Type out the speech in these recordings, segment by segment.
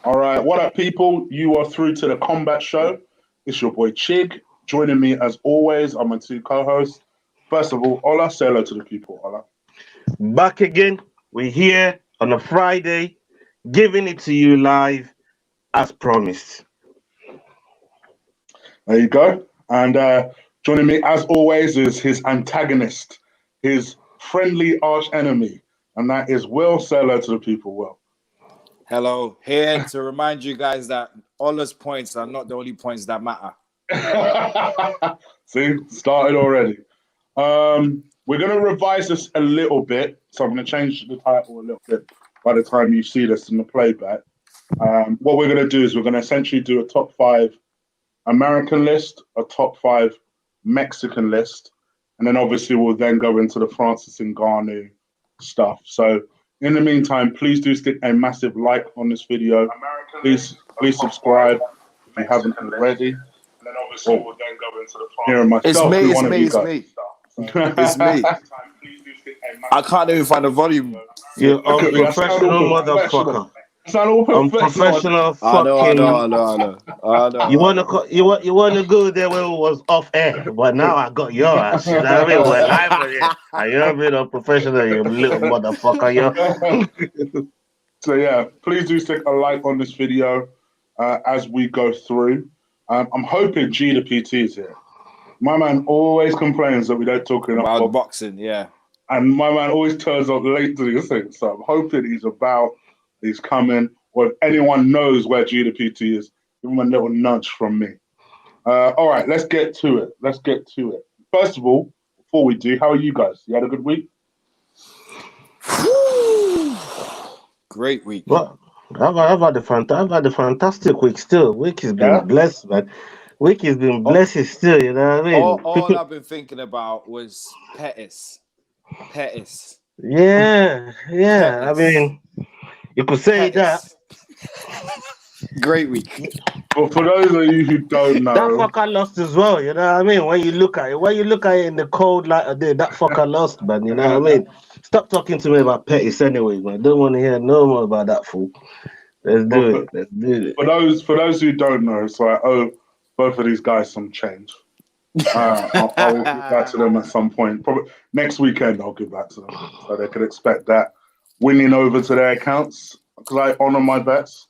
All right, what up, people? You are through to the Combat Show. It's your boy Chig. Joining me as always are my two co-hosts. First of all, Ola, say hello to the people, Ola. Back again. We're here on a Friday, giving it to you live as promised. There you go. And joining me as always is his antagonist, his friendly arch enemy, and that is Will. Say hello to the people, Will. Hello, here to remind you guys that Ola's points are not the only points that matter. See, started already. We're going to revise this a little bit, so I'm going to change the title a little bit by the time you see this in the playback. What we're going to do is we're going to essentially do a top 5 American list, a top 5 Mexican list, and then obviously we'll then go into the Francis Ngannou stuff. So in the meantime, please do stick a massive like on this video. Please subscribe if you haven't already. And then obviously we'll then go into the hearing myself. It's me. I can't even find the volume. You unprofessional motherfucker. Sound all Unprofessional I fucking. know. You wanna go there when it was off air, but now I got your ass. You know what I mean? We're live on it. And you're a bit unprofessional, you little motherfucker. So yeah, please do stick a like on this video as we go through. I'm hoping G the PT is here. My man always complains that we don't talk enough about boxing, yeah. And my man always turns up late to these things. So I'm hoping he's about, he's coming, or if anyone knows where G the PT is, give him a little nudge from me. All right, let's get to it. First of all, before we do, how are you guys? You had a good week? Great week. Well, I've had a fantastic week still. Week has been blessed, man. Week has been blessed still, you know what I mean? All I've been thinking about was Pettis. Yeah. Pettis. I mean, you could say Pettis. that. Great week. But for those of you who don't know, that fucker lost as well, you know what I mean? When you look at it in the cold light of day, that fucker lost, man, you know what I mean? Stop talking to me about Pettis anyway, man. Don't want to hear no more about that fool. Let's do it. For those who don't know, so I owe both of these guys some change. I'll give back to them at some point. Probably next weekend I'll give back to them. So they could expect that winning over to their accounts because I honor my bets.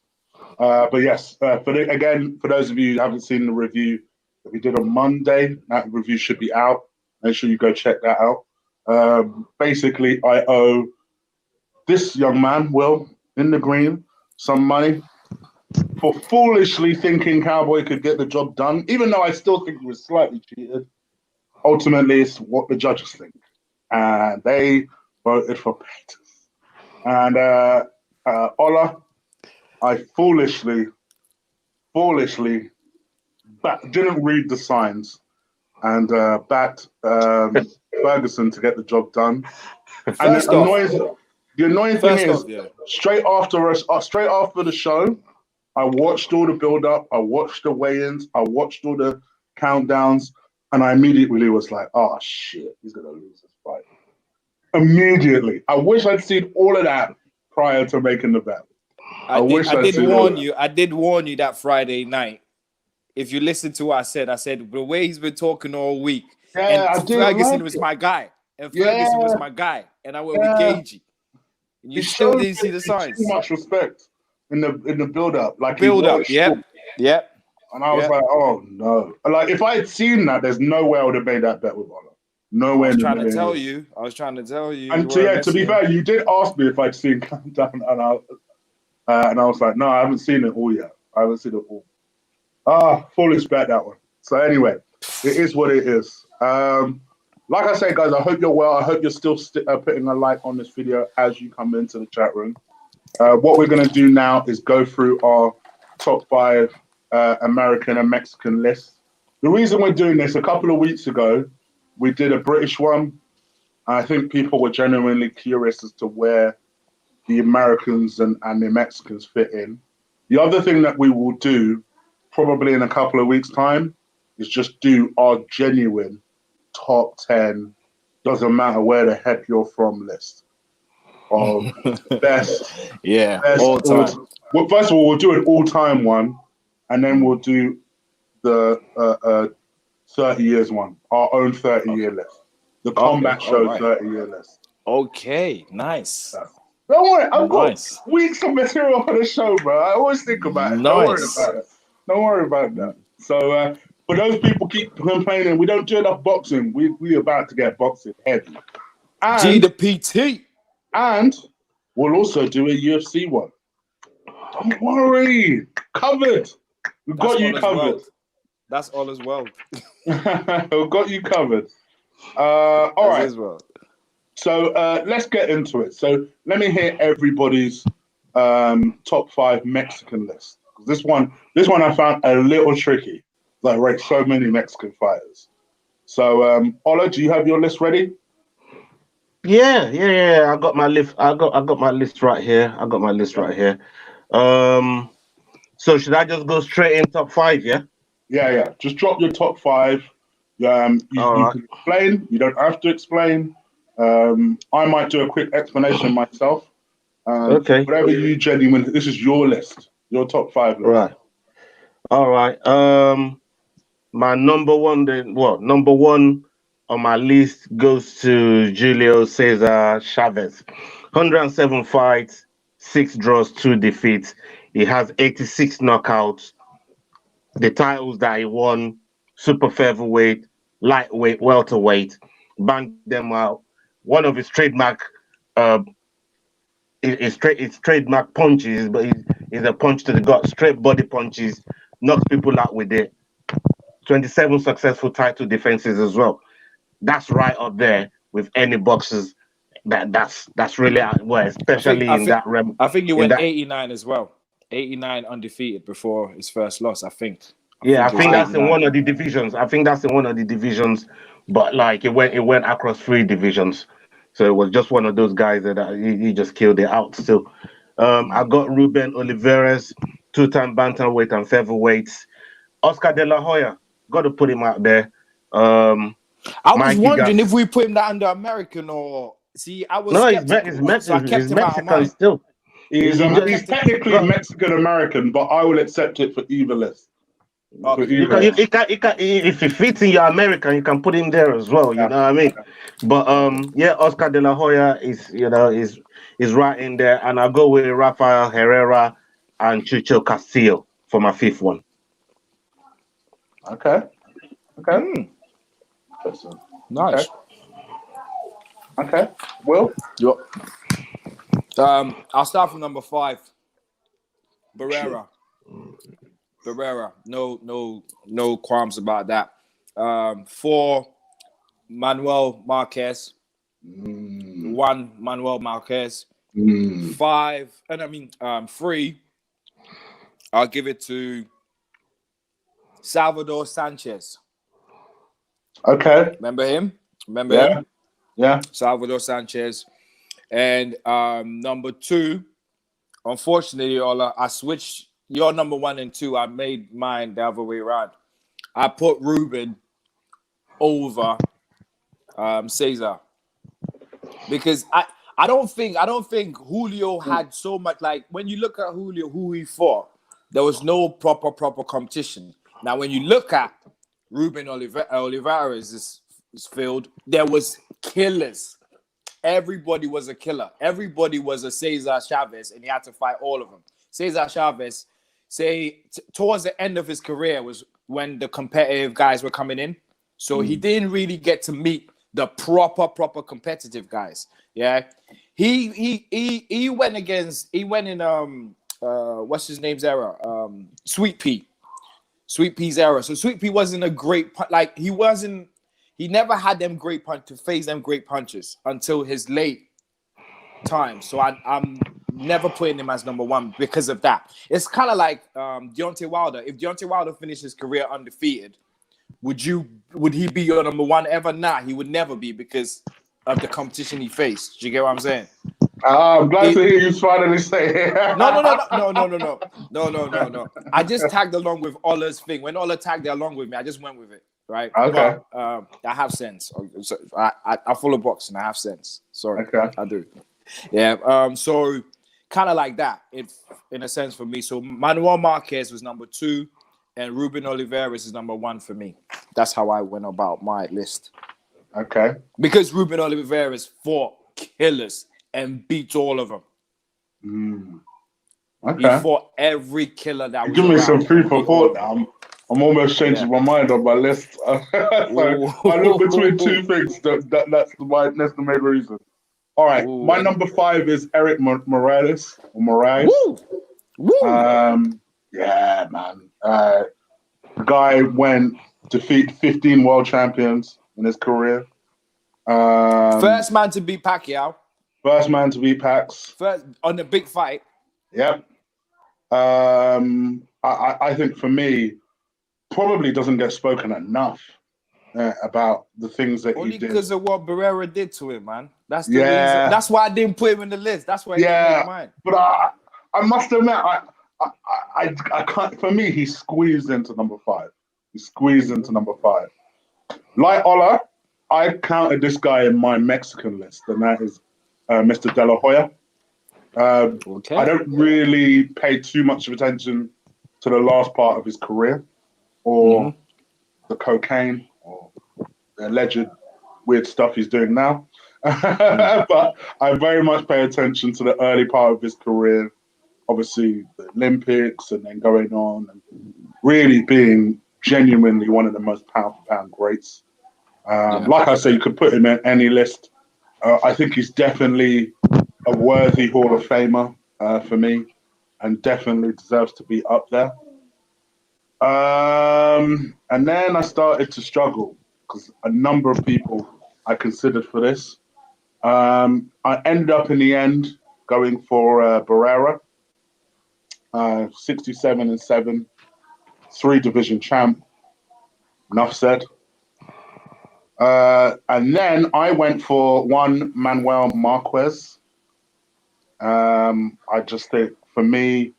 But yes, for those of you who haven't seen the review that we did on Monday, that review should be out. Make sure you go check that out. Basically, I owe this young man, Will, in the green, some money for foolishly thinking Cowboy could get the job done, even though I still think he was slightly cheated. Ultimately, it's what the judges think. And they voted for Pettis. And Ola, I foolishly didn't read the signs and backed Ferguson to get the job done. And the annoying thing is, straight after the show, I watched all the build-up, I watched the weigh-ins, I watched all the countdowns, and I immediately was like, oh, shit, he's going to lose this fight. Immediately. I wish I'd seen all of that prior to making the bet. I did warn you that Friday night. If you listen to what I said the way he's been talking all week. Yeah, and Ferguson was my guy. And Ferguson was my guy. And I went with Gagey. And you still didn't see the signs. Too much respect in the build-up. Like Yep. And I was like, oh no. Like if I had seen that, there's no way I would have made that bet with Ola. No way. I was trying to tell you. And to be fair, you did ask me if I'd seen Countdown, and I was like, no, I haven't seen it all yet. I haven't seen it all. Foolish bet, that one. So anyway, it is what it is. Like I say, guys, I hope you're well. I hope you're still putting a like on this video as you come into the chat room. What we're going to do now is go through our top 5 American and Mexican lists. The reason we're doing this, a couple of weeks ago, we did a British one. I think people were genuinely curious as to where the Americans and the Mexicans fit in. The other thing that we will do, probably in a couple of weeks' time, is just do our genuine top 10, doesn't matter where the heck you're from list. of best. Yeah, best all time. Well, first of all, we'll do an all-time one, and then we'll do the 30 years one, our own 30-year list. The Combat Show 30-year list. Okay, nice. Don't worry, I've Nice. got weeks of material for the show, bro. I always think about it. Don't worry Nice. about it. Don't worry about that. So, for those people keep complaining, we don't do enough boxing. We about to get boxing heavy. G the PT. And we'll also do a UFC one. Don't worry. Covered. We've got you covered. That's all as well. We've got you covered. All right. So let's get into it. So let me hear everybody's top 5 Mexican list. This one I found a little tricky. Like, right, so many Mexican fighters. So, Ola, do you have your list ready? Yeah. I got my list. I got my list right here. So should I just go straight in top 5? Yeah. Yeah. Just drop your top 5. You can explain. You don't have to explain. I might do a quick explanation myself. Okay. Whatever you genuinely. This is your list. Your top 5 list. Right. All right. My number one on my list goes to Julio Cesar Chavez. 107 fights, 6 draws, 2 defeats. He has 86 knockouts. The titles that he won: super featherweight, lightweight, welterweight, banged them out. One of his trademark his trademark punches, but he's a punch to the gut, straight body punches, knocks people out with it. 27 successful title defenses as well. That's right up there with any boxers. That's really well, especially in that realm. I think he went 89 as well. 89 undefeated before his first loss, I think. I think that's in one of the divisions. But like it went across 3 divisions. So it was just one of those guys that he just killed it out still. I got Ruben Olivares, 2-time bantamweight and featherweights. Oscar De La Hoya, got to put him out there. I was wondering if we put him that under American or see. I was he's Mexican still. He's technically Mexican American, but I will accept it for either list. Okay. If he fits in your American, you can put him there as well. You know what I mean? But Oscar De La Hoya is right in there, and I'll go with Rafael Herrera and Chucho Castillo for my 5th one. Okay. Nice. Okay. Will? I'll start from number 5. Barrera. No qualms about that. 4, Manuel Marquez. 1, Manuel Marquez. 5, and I mean 3. I'll give it to Salvador Sanchez. Okay. Remember him? Him? Yeah. Salvador Sanchez. And number 2, unfortunately, Ola, I switched your number 1 and 2. I made mine the other way around. I put Ruben over Cesar because I don't think Julio had so much. Like when you look at Julio, who he fought, there was no proper competition. Now, when you look at Ruben Olivares' field, there was killers. Everybody was a killer. Everybody was a Cesar Chavez, and he had to fight all of them. Cesar Chavez, towards the end of his career was when the competitive guys were coming in. So he didn't really get to meet the proper competitive guys. Yeah. He went in what's his name's era? Sweet Pea's era. So Sweet Pea wasn't a great he never had them great punch to face them great punches until his late time. So I'm never putting him as number 1 because of that. It's kind of like Deontay Wilder. If Deontay Wilder finished his career undefeated, would he be your number 1 ever? Nah, he would never be because of the competition he faced. Do you get what I'm saying? I'm glad to hear you finally say it. No. I just tagged along with Ola's thing. When Ola tagged along with me, I just went with it. Right? Okay. But, I have sense. I follow boxing. I have sense. Sorry. Okay. I do. Yeah. So kind of like that, in a sense for me. So Manuel Marquez was number 2, and Ruben Oliveras is number 1 for me. That's how I went about my list. Okay. Because Ruben Oliveras fought killers and beat all of them. He Okay. fought every killer that was Give me some around. food for thought now. I'm almost changing my mind on my list. So I look between two things. That's the main reason. All right. My number 5 is Eric Morales. Woo! Woo! Yeah, man. The guy went defeat 15 world champions in his career. First man to beat Pacquiao. First man to beat Pax. First on the big fight. Yep. I think for me, probably doesn't get spoken enough about the things that Only he did. because of what Barrera did to him, man. That's the reason. That's why I didn't put him in the list. That's why he didn't make mine. But I must admit, I can't. For me, he squeezed into number 5. He squeezed into number 5. Like Ola, I counted this guy in my Mexican list, and that is Mr. De La Hoya. Okay. I don't really pay too much of attention to the last part of his career, or the cocaine, or the alleged weird stuff he's doing now. But I very much pay attention to the early part of his career, obviously the Olympics, and then going on and really being genuinely one of the most pound-for-pound greats. Like I say, you could put him in any list. I think he's definitely a worthy Hall of Famer for me, and definitely deserves to be up there. And then I started to struggle because a number of people I considered for this. I ended up in the end going for Barrera, 67-7, 3-division champ. Enough said. And then I went for one Manuel Marquez. I just think for me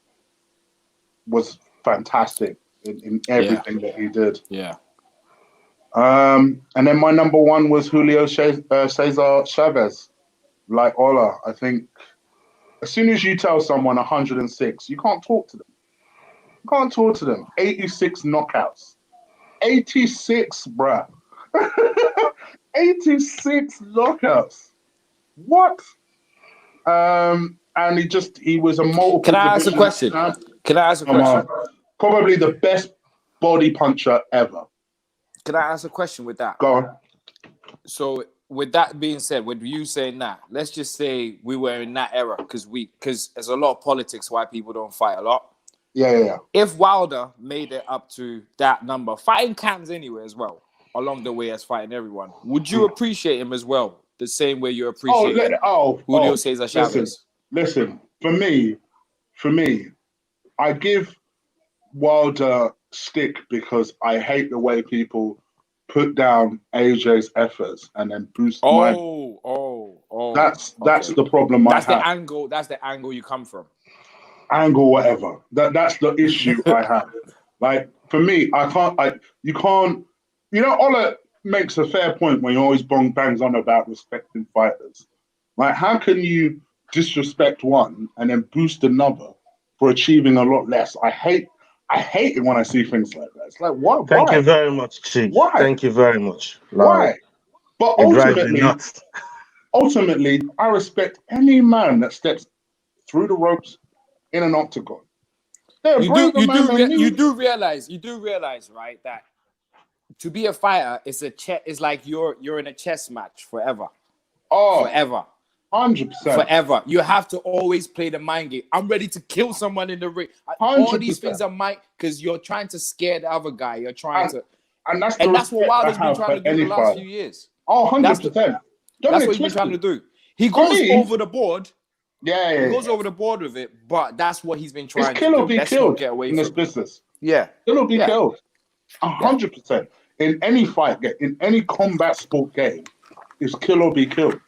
was fantastic in everything that he did. Yeah. And then my number 1 was Julio Cesar Chavez. Like Ola, I think as soon as you tell someone 106, you can't talk to them. You can't talk to them. 86 knockouts. 86, bruh. 86 knockouts. What? And he was a multiple. Can I ask a question? Probably the best body puncher ever. Can I ask a question with that? Go on. So, with that being said, with you saying that, let's just say we were in that era because there's a lot of politics why people don't fight a lot. Yeah. If Wilder made it up to that number, fighting cans anyway as well, along the way as fighting everyone, would you appreciate him as well? The same way you appreciate Julio Cesar Chavez? Listen, for me, I give Wilder stick because I hate the way people put down AJ's efforts and then boost mine. That's the problem I have. That's the angle you come from. Angle, whatever. That's the issue I have. Like, for me, you can't, Ola makes a fair point when he always bangs on about respecting fighters. Like, how can you disrespect one and then boost another for achieving a lot less? I hate it when I see things like that. It's like, what? Thank you very much, Chig. Why? Thank you very much. Why? But ultimately, I respect any man that steps through the ropes in an octagon. You do realize, right, that to be a fighter is like you're in a chess match forever. Forever. 100%. Forever. You have to always play the mind game. I'm ready to kill someone in the ring. 100%. All these things are because you're trying to scare the other guy. You're trying to. And that's what Wilder's been trying to do the last few years. 100%. That's what he's been trying to do. He goes over the board. Yeah. He goes over the board with it, but that's what he's been trying to do. Kill or be killed get away in this business. Yeah. Kill or be killed. 100%. In any fight, in any combat sport game, it's kill or be killed.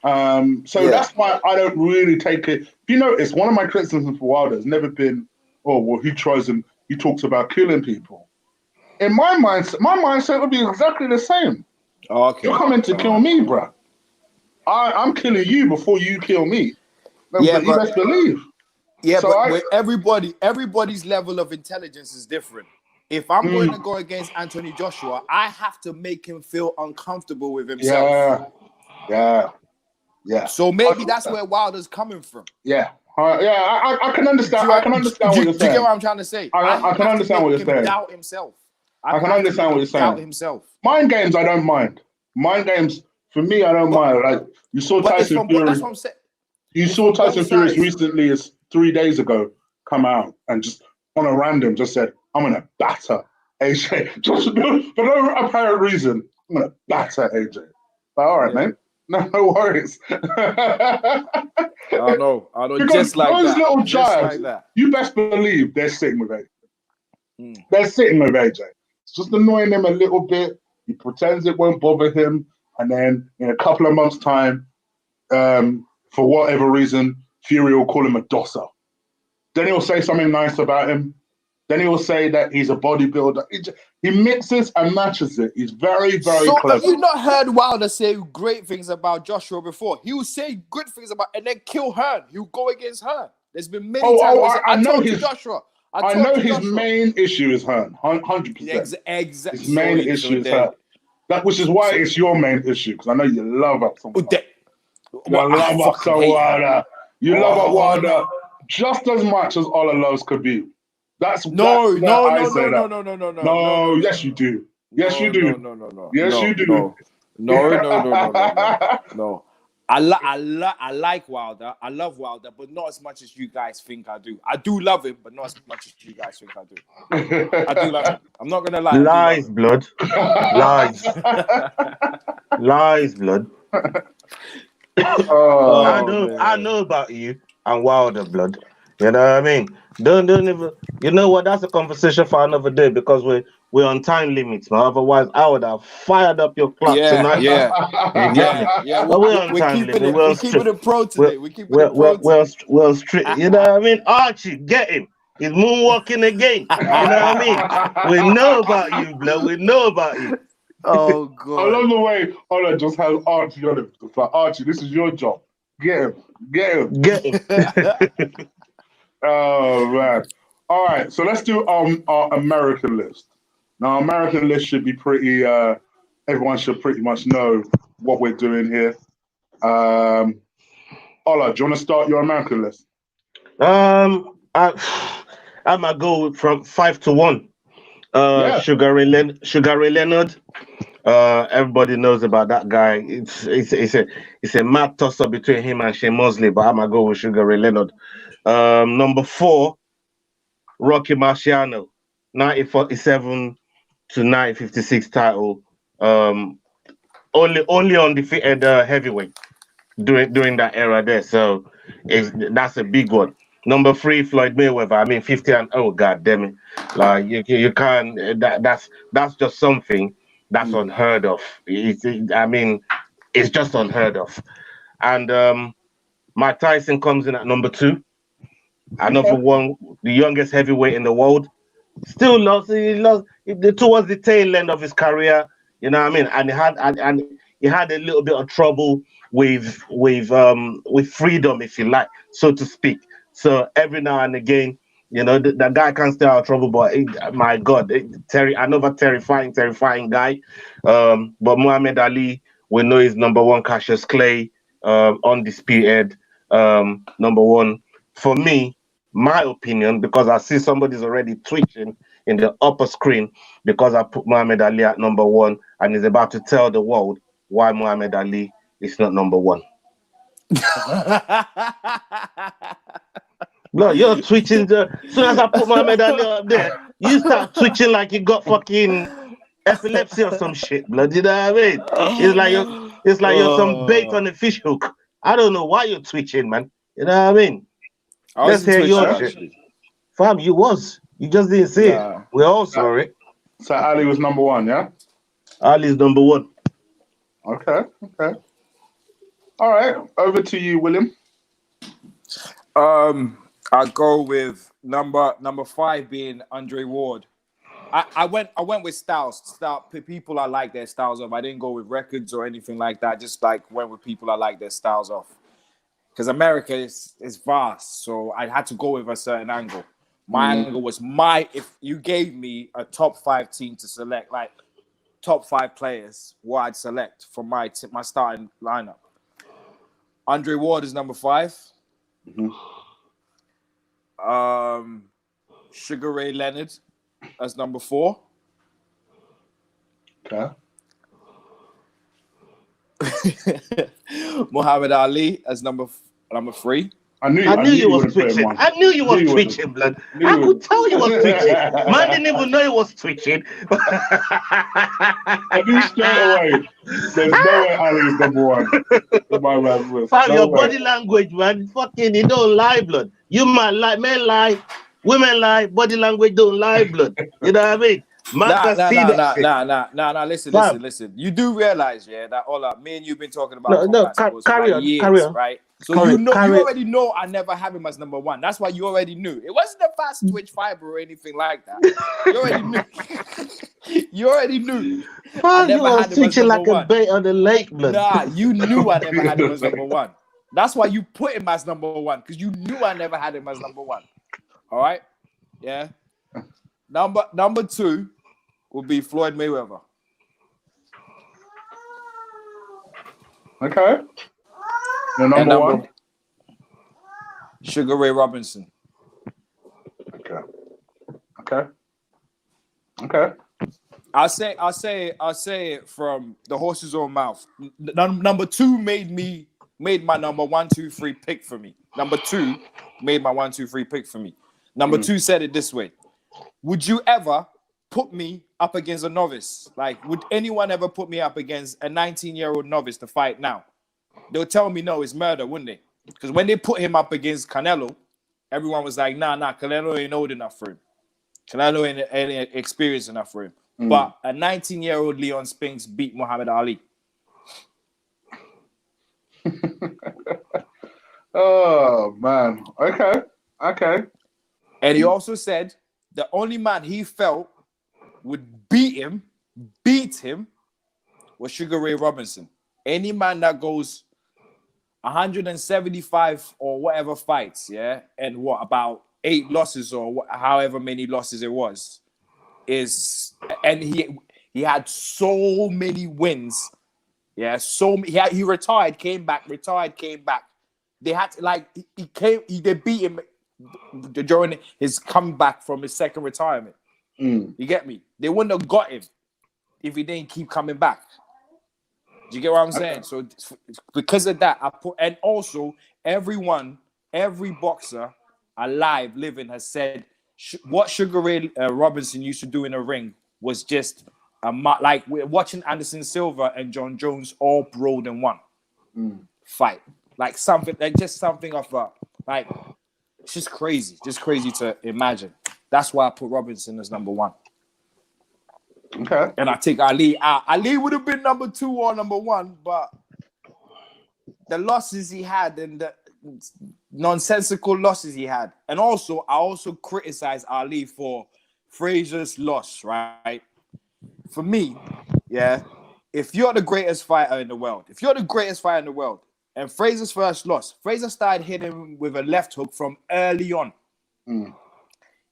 That's why I don't really take it. If you notice, one of my criticisms for Wilder has never been, he talks about killing people. In my mindset would be exactly the same. Okay. You're coming to kill me, bruh. I'm killing you before you kill me. Yeah, You but best believe. yeah, So but with everybody's level of intelligence is different. If I'm going to go against Anthony Joshua, I have to make him feel uncomfortable with himself. yeah. So maybe that's where Wilder's coming from. Yeah, I can understand. I can understand what you're Do you get saying. what I'm trying to say? I can have to understand what make you're him saying. doubt himself. I can have to understand make what him you're doubt saying. himself. Mind games, I don't mind. Mind games, for me, I don't mind. Like you saw But it's Tyson from Fury. that's what I'm saying. You It's saw from both Tyson Fury sides. recently, as 3 days ago, come out and just on a random just said, "I'm gonna batter AJ," just for no apparent reason. I'm gonna batter AJ. Like, all right, Yeah. mate. No worries. I know. Because Just like those that. little Just jibes, like that. you best believe they're sitting with AJ. Mm. They're sitting with AJ. It's just annoying him a little bit. He pretends it won't bother him. And then in a couple of months' time, for whatever reason, Fury will call him a dosser. Then he'll say something nice about him. Then he'll say that he's a bodybuilder. He mixes and matches it. He's very, very So have clever. you not heard Wilder say great things about Joshua before? He will say good things about and then kill Hearn. He'll go against Hearn. There's been many times where he said, I know told you his. Joshua. I know his main issue is Hearn, 100%. Exactly. His main issue is Hearn. Which is why it's your main issue, because I know you love up someone. You love up some Wilder. You love up Wilder just as much as Ola loves Khabib. That's no, yes, you do. Yes, you do. Yes, you do. No. I like Wilder. I love Wilder, but not as much as you guys think I do. I do love him, but not as much as you guys think I do. I do love him. I'm not gonna lie. Lies, blood. Lies. Lies, blood. I know about you and Wilder, blood. You know what I mean? Don't even. You know what? That's a conversation for another day because we're on time limits, man. Otherwise, I would have fired up your clock tonight. You get me? But we're on time limit. We're keeping it pro today. We're strict. You know what I mean? Archie, get him. He's moonwalking again. You know what I mean? We know about you, blood. We know about you. Oh god! I love the way Ola just has Archie on him. It's like, Archie, this is your job. Get him. Oh man! All right, so let's do our American list. Now, our American list should be pretty. Everyone should pretty much know what we're doing here. Ola, do you want to start your American list? I might go from 5-1. Sugar Ray Leonard. Everybody knows about that guy. It's a mad toss up between him and Shane Mosley, but I'm gonna go with Sugar Ray Leonard. Number 4, Rocky Marciano, 1947 to 1956 title. Only undefeated heavyweight during that era there. So that's a big one. Number 3, Floyd Mayweather. I mean, 50 and oh god damn it, like you can't. That's just something that's unheard of. I mean, it's just unheard of. And Mike Tyson comes in at number 2. Another one, the youngest heavyweight in the world. Still lost. He lost towards the tail end of his career. You know what I mean? And he had a little bit of trouble with freedom, if you like, so to speak. So every now and again, you know, the guy can't stay out of trouble. But my God, another terrifying guy. But Muhammad Ali, we know he's number 1. Cassius Clay, undisputed, number 1 for me. My opinion, because I see somebody's already twitching in the upper screen because I put Muhammad Ali at number 1 and is about to tell the world why Muhammad Ali is not number 1. No, you're twitching. As soon as I put Muhammad Ali up there, you start twitching like you got fucking epilepsy or some shit, blood. You know what I mean? It's like you're some bait on a fish hook. I don't know why you're twitching, man. You know what I mean? Let's hear your shit. Fam, you just didn't see it. We all saw it. So Ali was number 1, yeah? Ali's number 1. Okay. All right, over to you, William. I go with number 5 being Andre Ward. I went with styles. People I like their styles of. I didn't go with records or anything like that. Just like went with people I like their styles of. Because America is vast, so I had to go with a certain angle. My angle was if you gave me a top 5 team to select, like top 5 players, what I'd select from my starting lineup. Andre Ward is number 5. Sugar Ray Leonard as number 4. Okay. Muhammad Ali as number 3. I knew you was twitching. I knew you was twitching, blood. I could tell you was twitching. Man didn't even know he was twitching. I knew straight away. There's no way Ali's number 1. My man, Fam, your body language, man. Fucking, it don't lie, blood. You man lie, men lie, women lie, body language don't lie, blood. You know what I mean? Nah. Listen. You do realize, yeah, that me and you've been talking about carry on, right? So you already know I never have him as number 1. That's why you already knew. It wasn't a fast twitch fiber or anything like that. You already knew. You already knew. I never had him as like a bait on the lake, blood. Nah, you knew I never had him as number 1. That's why you put him as number 1, because you knew I never had him as number 1. All right? Yeah. Number 2 would be Floyd Mayweather. Okay. The number 1? Sugar Ray Robinson. Okay. I'll say it from the horse's own mouth. Number 2 made my number 1, 2, 3 pick for me. Number 2 made my 1, 2, 3 pick for me. Number 2 said it this way: would you ever put me up against a novice? Like, would anyone ever put me up against a 19-year-old novice to fight now? They'll tell me no, it's murder, wouldn't they? Because when they put him up against Canelo, everyone was like, nah, Canelo ain't old enough for him. Canelo ain't experienced enough for him. But a 19-year-old Leon Spinks beat Muhammad Ali. Oh, man. Okay. And he also said the only man he felt would beat him was Sugar Ray Robinson. Any man that goes 175 or whatever fights, yeah, and about 8 losses or however many losses it was, and he had so many wins, yeah, he retired, came back. They had to, they beat him during his comeback from his second retirement. You get me? They wouldn't have got him if he didn't keep coming back. Do you get what I'm saying? So because of that, and also every boxer alive, living, has said what Sugar Ray Robinson used to do in a ring was just like we're watching Anderson Silva and Jon Jones all rolled in one fight. Like something of like, it's just crazy to imagine. That's why I put Robinson as number 1. Okay. And I take Ali out. Ali would have been number 2 or number 1, but the losses he had and the nonsensical losses he had. And also, I also criticize Ali for Frazier's loss, right? For me, yeah, if you're the greatest fighter in the world, and Frazier's first loss, Frazier started hitting him with a left hook from early on.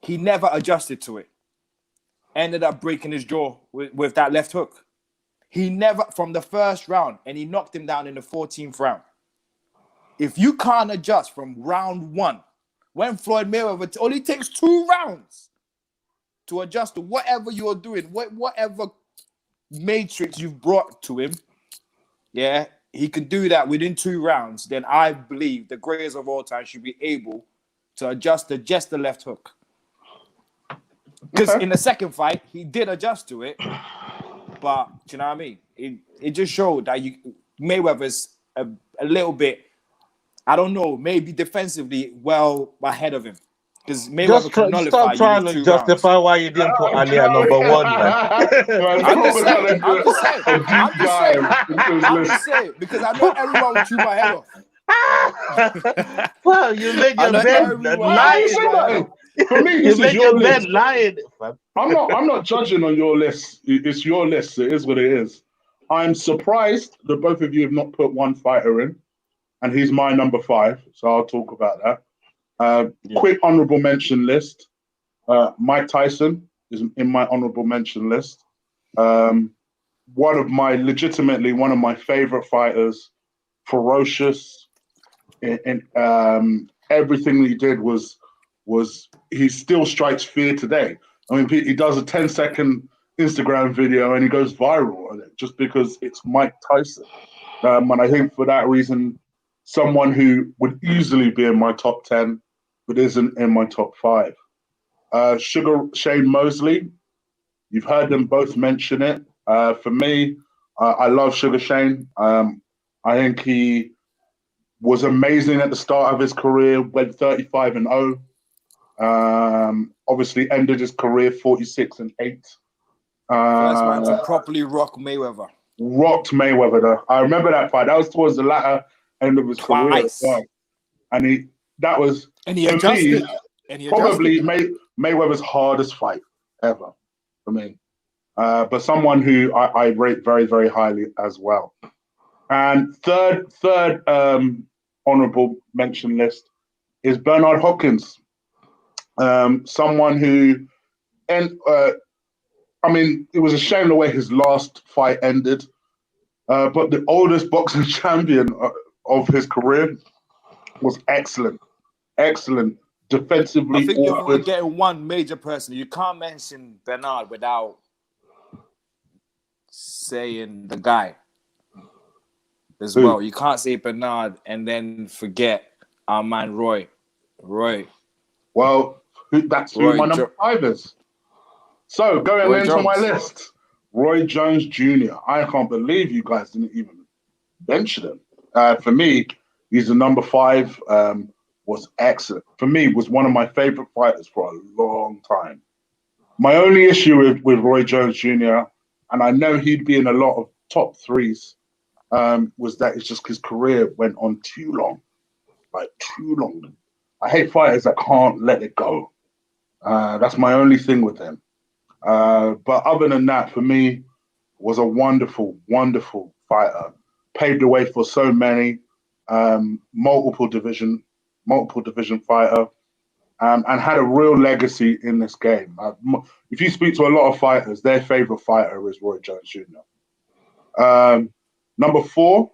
He never adjusted to it. Ended up breaking his jaw with that left hook. He never, from the first round, and he knocked him down in the 14th round. If you can't adjust from round 1, when Floyd Mayweather only takes 2 rounds to adjust to whatever you're doing, whatever matrix you've brought to him, yeah, he can do that within 2 rounds, then I believe the greatest of all time should be able to adjust to just the left hook. Because in the second fight, he did adjust to it, but do you know what I mean? It just showed that Mayweather's a little bit, I don't know, maybe defensively well ahead of him. Because Mayweather can nullify. Stop trying to justify rounds. Why you didn't put Ali at number 1, man. I'm just saying, because I know everyone would chew my head off. Well, you made your bed. For me, You this is make your your bed list. lying, fam. I'm not judging on your list. It's your list. It is what it is. I'm surprised that both of you have not put one fighter in, and he's my number 5. So I'll talk about that. Yeah. Quick honorable mention list. Mike Tyson is in my honorable mention list. Legitimately one of my favorite fighters. Ferocious. In everything that he did was he still strikes fear today. I mean, he does a 10-second Instagram video and he goes viral on it just because it's Mike Tyson. And I think for that reason, someone who would easily be in my top 10, but isn't in my top 5. Sugar Shane Mosley, you've heard them both mention it. For me, I love Sugar Shane. I think he was amazing at the start of his career, went 35-0. Obviously ended his career 46-8. First man to properly rock Mayweather. Rocked Mayweather though. I remember that fight. That was towards the latter end of his career as well. And he adjusted. Probably Mayweather's hardest fight ever for me. But someone who I rate very, very highly as well. And third honorable mention list is Bernard Hopkins. Someone who, I mean, it was a shame the way his last fight ended. But the oldest boxing champion of his career was excellent. Excellent. Defensively I think you're awkward. forgetting one major person. You can't mention Bernard without saying the guy as well. You can't say Bernard and then forget our man Roy. Well, that's who my number 5 is. So going into my list, Roy Jones Jr. I can't believe you guys didn't even mention him. For me, he's the number 5. Was excellent. For me, was one of my favorite fighters for a long time. My only issue with Roy Jones Jr., and I know he'd be in a lot of top 3s, was that it's just his career went on too long. Like, too long. I hate fighters that can't let it go. That's my only thing with him. But other than that, for me, was a wonderful, wonderful fighter. Paved the way for so many, multiple division fighter, and had a real legacy in this game. If you speak to a lot of fighters, their favorite fighter is Roy Jones Jr. Number 4,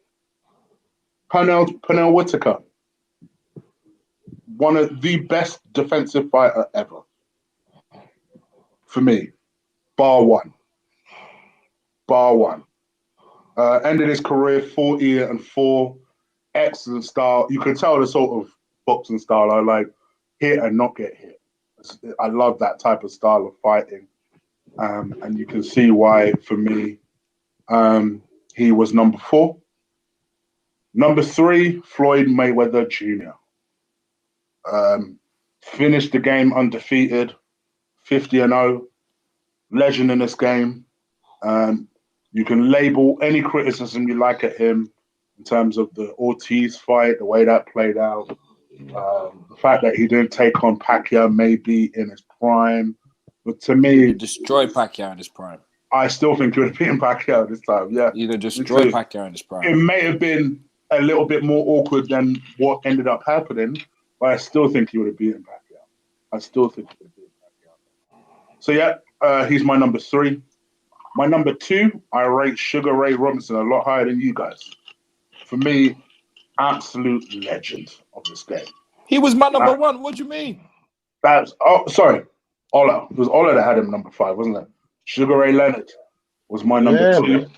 Pernell Whitaker. One of the best defensive fighter ever. For me, bar one. Ended his career 40-4. Excellent style. You can tell the sort of boxing style I like. Hit and not get hit. I love that type of style of fighting. And you can see why, for me, he was number 4. Number 3, Floyd Mayweather Jr. Finished the game undefeated, 50-0. Legend in this game. You can label any criticism you like at him in terms of the Ortiz fight, the way that played out. The fact that he didn't take on Pacquiao maybe in his prime. But to me... He destroyed Pacquiao in his prime. I still think he would have beaten Pacquiao this time, yeah. He destroyed Pacquiao in his prime. It may have been a little bit more awkward than what ended up happening, but I still think he would have beaten Pacquiao. So, yeah, he's my number 3. My number 2, I rate Sugar Ray Robinson a lot higher than you guys. For me, absolute legend of this game. He was my number 1. What do you mean? Sorry. Ola. It was Ola that had him number 5, wasn't it? Sugar Ray Leonard was my number 2. Man.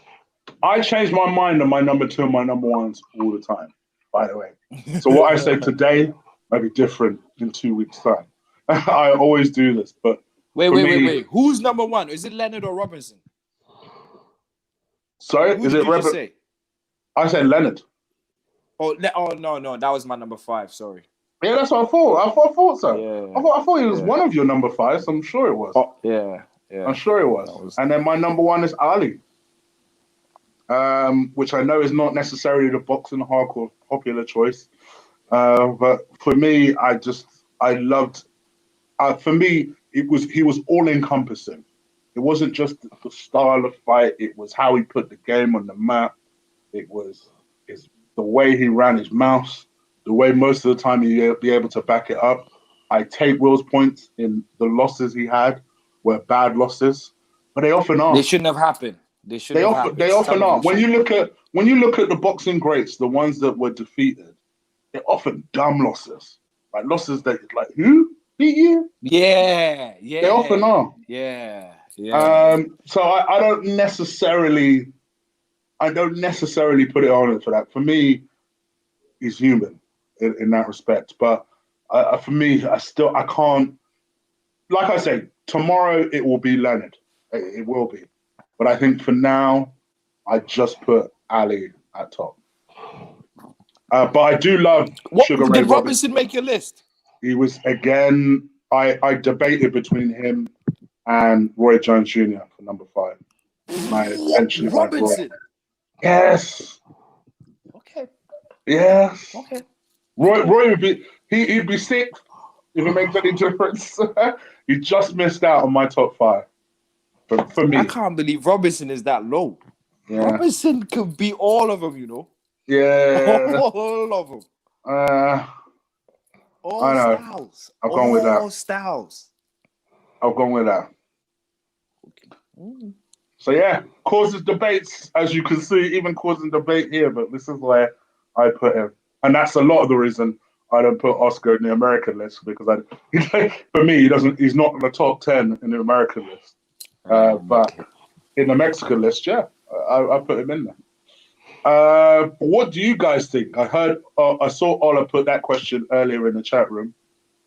I change my mind on my number 2 and my number 1s all the time, by the way. So what I say today might be different in 2 weeks' time. I always do this, but wait. Who's number 1? Is it Leonard or Robinson? Sorry, Who did you just say? I said Leonard. Oh no, that was my number 5. Sorry. Yeah, that's what I thought. I thought so. Yeah. I thought he was one of your number 5s. I'm sure it was. Oh, yeah. I'm sure it was. And then my number 1 is Ali, which I know is not necessarily the boxing hardcore popular choice, but for me, I loved for me, he was all encompassing. It wasn't just the style of fight; it was how he put the game on the map. It was the way he ran his mouth, the way most of the time he'd be able to back it up. I take Will's points in the losses he had were bad losses, but they often are. They shouldn't have happened. They often are. When you look at the boxing greats, the ones that were defeated, they're often dumb losses, like losses that like who beat you? Yeah. They often are. Yeah. So I don't necessarily put it on it for that. For me, he's human in that respect. But for me, I can't. Like I say, tomorrow it will be Leonard. It will be. But I think for now, I just put Ali at top. But I do love Sugar Ray Did Robinson make your list? He was, again, I debated between him and Roy Jones Jr. for number 5. My attention Robinson. Yes. Okay. Yes. Okay. Roy would be he'd be 6th if it makes any difference. He just missed out on my top 5. For me. I can't believe Robinson is that low. Yeah. Robinson could be all of them, you know. Yeah. All of them. All I know. styles. I've gone with that. All styles. I've gone with that. Okay. So yeah, causes debates, as you can see, even causing debate here, but this is where I put him. And that's a lot of the reason I don't put Oscar in the American list, because for me, he's not in the top 10 in the American list. But in the Mexican list, yeah, I put him in there. What do you guys think? I saw Ola put that question earlier in the chat room.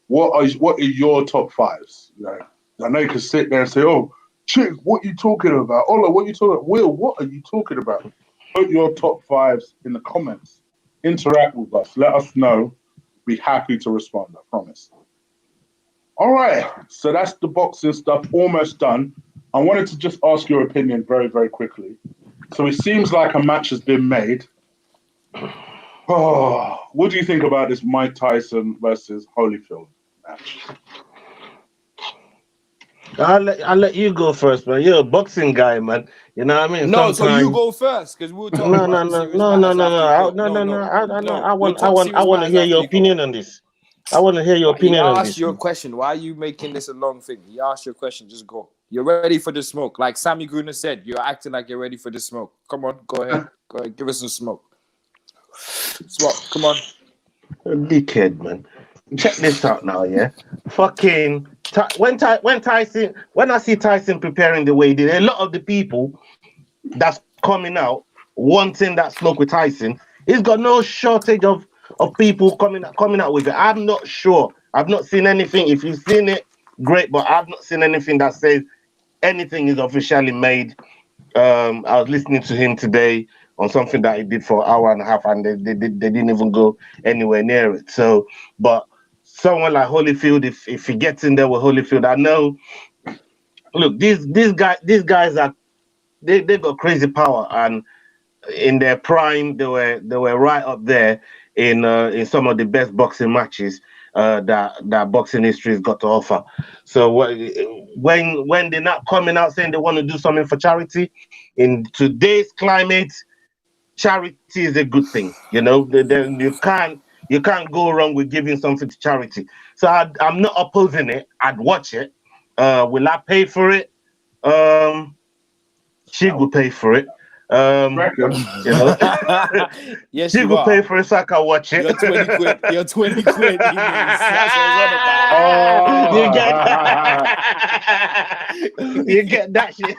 What are your top 5s? You know, I know you can sit there and say, "Oh, Chig, what are you talking about?" Ola, what are you talking about? Will, what are you talking about? Put your top 5s in the comments. Interact with us. Let us know. Be happy to respond. I promise. All right, so that's the boxing stuff almost done. I wanted to just ask your opinion very, very quickly. So it seems like a match has been made. Oh, what do you think about this Mike Tyson versus Holyfield match? I'll let you go first, man. You're a boxing guy, man. You know what I mean? No, so you go first, because we'll talk No. I want to hear your opinion on this. I want to hear your opinion on this. He asked your question. Why are you making this a long thing? He asked your question. Just go. You're ready for the smoke. Like Sammy Gruner said, you're acting like you're ready for the smoke. Come on, go ahead. Go ahead. Give us some smoke. Smoke. Come on. Dickhead, man. Check this out now, yeah. Fucking when I see Tyson preparing the way he did, a lot of the people that's coming out wanting that smoke with Tyson, he's got no shortage of people coming out with it. I'm not sure. I've not seen anything. If you've seen it, great, but I've not seen anything that says anything is officially made. I was listening to him today on something that he did for an hour and a half, and they didn't even go anywhere near it. So, but someone like Holyfield, if he gets in there with Holyfield, I know. Look, these guys are they've got crazy power, and in their prime, they were right up there in some of the best boxing matches that boxing history has got to offer. So when they're not coming out saying they want to do something for charity, in today's climate, charity is a good thing. You know, then you can't go wrong with giving something to charity. So I'm not opposing it. I'd watch it. Will I pay for it? Chig will pay for it. You know, yes, Chig will pay for it so I can watch it. You're 20 quid. You're 20 quid. That's what you get you get that shit.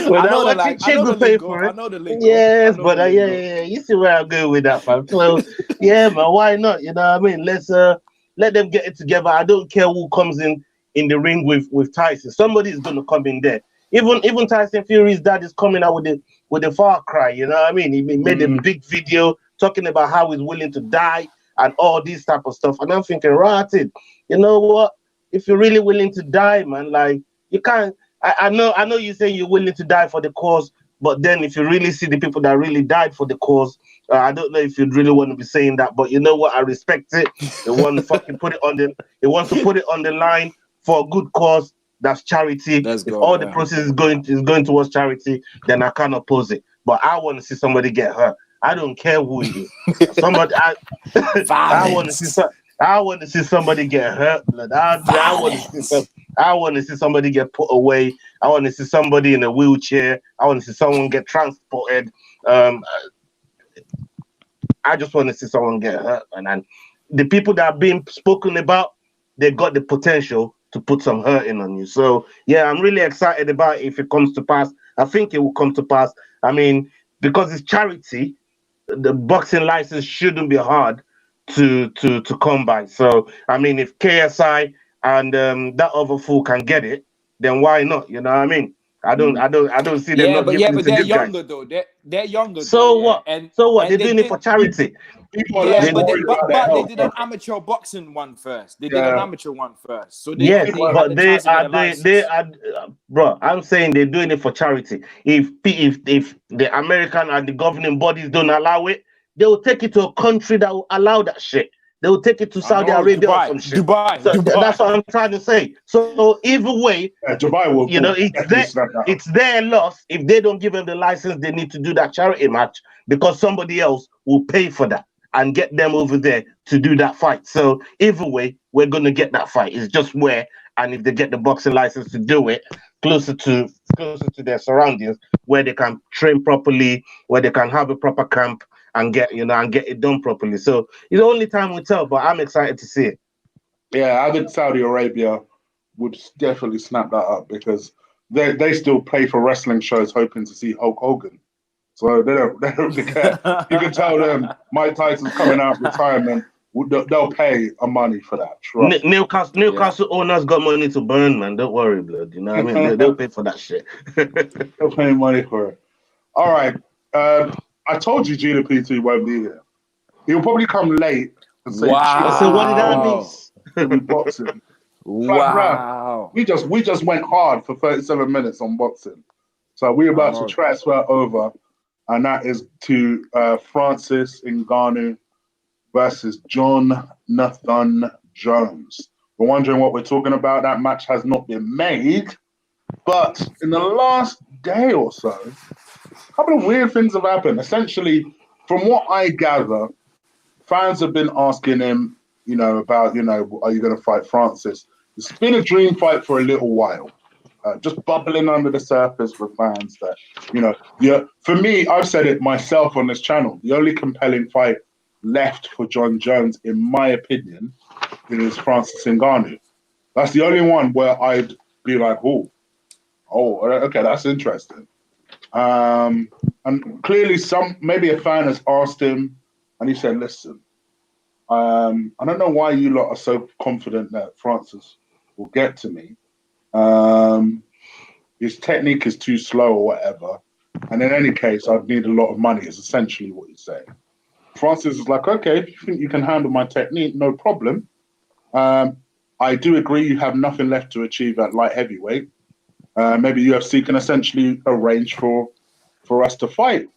But Chig will pay for it. I know the link. Yes, but yeah, you see where I'm going with that, fam. So yeah, man, why not? You know what I mean? Let's let them get it together. I don't care who comes in the ring with Tyson. Somebody is gonna come in there. Even Tyson Fury's dad is coming out with the Far Cry. You know what I mean? He made a big video talking about how he's willing to die and all these type of stuff. And I'm thinking, rotted. You know what? If you're really willing to die, man, like you can't. I know you say you're willing to die for the cause, but then if you really see the people that really died for the cause, I don't know if you'd really want to be saying that, but you know what? I respect it. They want to fucking put it on the. They want to put it on the line for a good cause. That's charity. Let's If go, all the yeah. process is going towards charity, then I can't oppose it. But I want to see somebody get hurt. I don't care who it is. Somebody. I want to see. I want to see somebody get hurt. Blood. I want to see some. I want to see somebody get put away. I want to see somebody in a wheelchair. I want to see someone get transported. I just want to see someone get hurt. And the people that are being spoken about, they got the potential to put some hurting on you. So, yeah, I'm really excited about it if it comes to pass. I think it will come to pass. I mean, because it's charity, the boxing license shouldn't be hard to come by. So, I mean, if KSI and that other fool can get it, then why not? You know what I mean? I don't see them Yeah, not but giving it to they're this guy. younger though. They're younger though. So Yeah, what? So what? and They're they doing it for did. charity. People are Yeah, less but worried about their they health. did an amateur boxing one first. They did an Yeah. amateur one first, so Yes, they had but the they chance to get are a license. bro. I'm saying they're doing it for charity. If the American and the governing bodies don't allow it, they will take it to a country that will allow that shit. They will take it to I Saudi know Arabia or some shit. So that's what I'm trying to say. So either way, Yeah, Dubai will definitely snap that up. it's their loss. If they don't give them the license, they need to do that charity match because somebody else will pay for that and get them over there to do that fight. So either way, we're gonna get that fight. It's just where, and if they get the boxing license to do it closer to their surroundings, where they can train properly, where they can have a proper camp and get it done properly. So it's only time will tell, but I'm excited to see it. Yeah, I think Saudi Arabia would definitely snap that up because they still pay for wrestling shows hoping to see Hulk Hogan. So they don't care. You can tell them Mike Tyson's coming out of retirement. They'll pay a money for that. Trust. Newcastle owners got money to burn, man. Don't worry, blood. You know what I mean? They'll pay for that shit. They'll pay money for it. All right. I told you GDP2 won't be here. He'll probably come late and say, I said, what did I miss? We'll be boxing. Wow. We just went hard for 37 minutes on boxing. So we're about to transfer over, and that is to Francis Ngannou versus Jon Jones. We're wondering what we're talking about. That match has not been made, but in the last day or so, a couple of weird things have happened. Essentially, from what I gather, fans have been asking him, about, are you going to fight Francis? It's been a dream fight for a little while, just bubbling under the surface with fans that, for me, I've said it myself on this channel, the only compelling fight left for Jon Jones, in my opinion, is Francis Ngannou. That's the only one where I'd be like, oh, okay, that's interesting. And clearly maybe a fan has asked him, and he said, listen, I don't know why you lot are so confident that Francis will get to me. His technique is too slow or whatever. And in any case, I'd need a lot of money, is essentially what he's saying. Francis is like, okay, if you think you can handle my technique, no problem. I do agree you have nothing left to achieve at light heavyweight. Maybe UFC can essentially arrange for us to fight.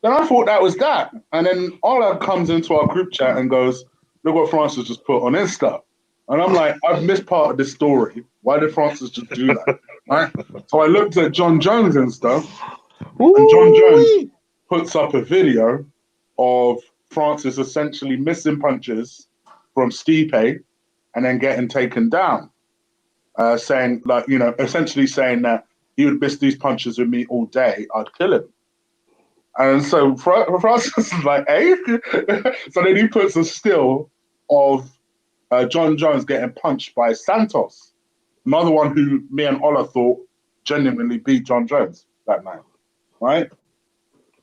Then I thought that was that. And then Ola comes into our group chat and goes, look what Francis just put on Insta. And I'm like, I've missed part of this story. Why did Francis just do that? Right? So I looked at Jon Jones Insta, and Jon Jones puts up a video of Francis essentially missing punches from Stipe and then getting taken down. Saying, essentially saying that he would miss these punches with me all day, I'd kill him. And so Francis is like, hey? So then he puts a still of Jon Jones getting punched by Santos, another one who me and Ola thought genuinely beat Jon Jones that night, right?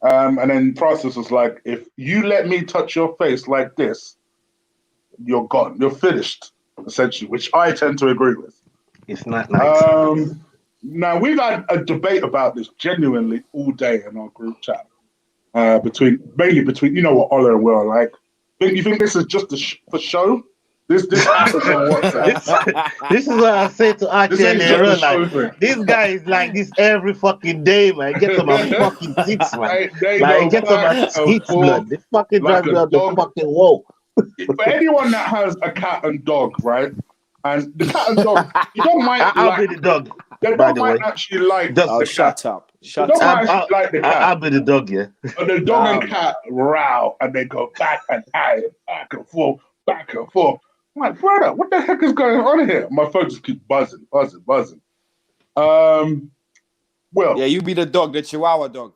And then Francis was like, if you let me touch your face like this, you're gone. You're finished, essentially, which I tend to agree with. It's not nice. Now, we've had a debate about this genuinely all day in our group chat. Mainly between, you know what Ola and Will are like. You think this is just for show? This happens on WhatsApp. This is what I say to Archie This and ain't just a Aaron. show Like, thing. this guy is like this every fucking day, man. Get on my fucking tits, man. They Like, go get on my back and tits, forth blood. They fucking like drive me a out the dog. fucking wall. For anyone that has a cat and dog, right? And the cat and dog, you don't mind I'll like be the dog, they by don't the might way. actually like Just- Oh, the cat. shut up. They Shut don't up. might actually like the cat. I'll be the dog, yeah. But the dog and Nah, cat row and they go back and back and forth, back and forth. I'm like, brother, what the heck is going on here? My phone just keeps buzzing. Well, Yeah, you be the dog, the Chihuahua dog.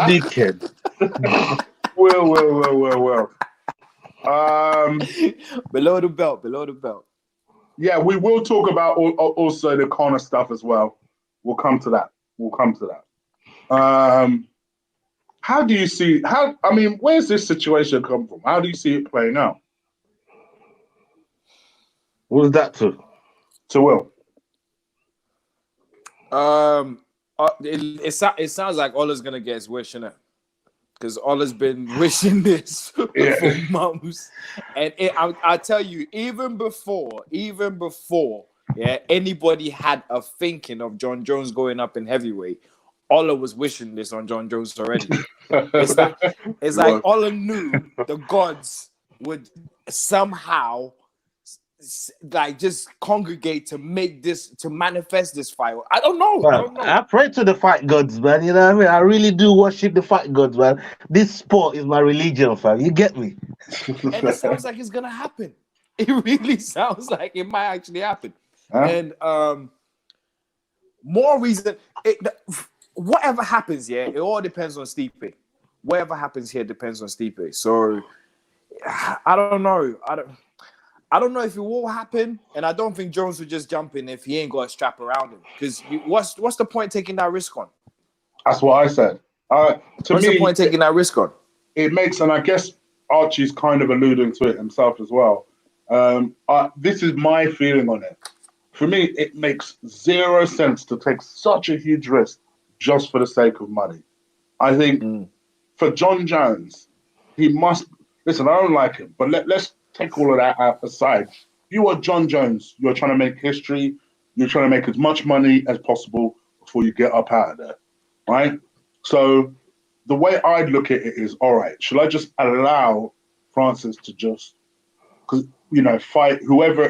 Dickhead. well. Below the belt. Yeah, we will talk about also the Connor stuff as well. We'll come to that. How do you see where's this situation come from? How do you see it playing out? What was that to? So Will. It sounds like Ola's gonna get his wish, innit? Because Ola's been wishing this for months, and I tell you, even before, yeah, anybody had a thinking of Jon Jones going up in heavyweight, Ola was wishing this on Jon Jones already. It's like Ola knew the gods would somehow like just congregate to make this, to manifest this fight. I don't know. I pray to the fight gods, man. You know what I mean? I really do worship the fight gods, man. This sport is my religion, fam. You get me? And it sounds like it's gonna happen. It really sounds like it might actually happen. Huh? And more reason, whatever happens, yeah, it all depends on Stipe. Whatever happens here depends on Stipe. So I don't know. I don't know if it will happen, and I don't think Jones would just jump in if he ain't got a strap around him. Because what's the point taking that risk on? That's what I said. What's the point taking that risk on? It makes, and I guess Archie's kind of alluding to it himself as well. This is my feeling on it. For me, it makes zero sense to take such a huge risk just for the sake of money. I think for Jon Jones, he must listen. I don't like him, but let's take all of that aside. You are Jon Jones. You're trying to make history. You're trying to make as much money as possible before you get up out of there, right? So the way I'd look at it is, all right, should I just allow Francis to just, fight whoever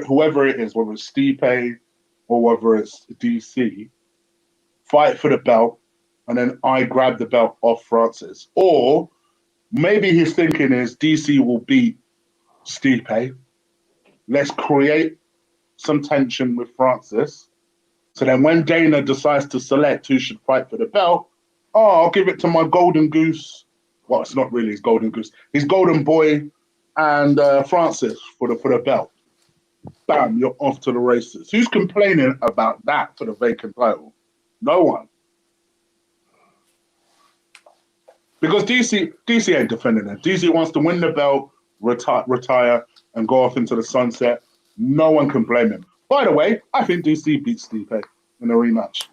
it is, whether it's Stipe or whether it's DC, fight for the belt, and then I grab the belt off Francis? Or maybe his thinking is DC will beat Stipe. Let's create some tension with Francis. So then when Dana decides to select who should fight for the belt, I'll give it to my golden goose. Well, it's not really his golden goose. His golden boy and Francis for the belt. Bam, you're off to the races. Who's complaining about that for the vacant title? No one. Because DC ain't defending it. DC wants to win the belt, retire, and go off into the sunset. No one can blame him. By the way, I think DC beats Stipe in a rematch.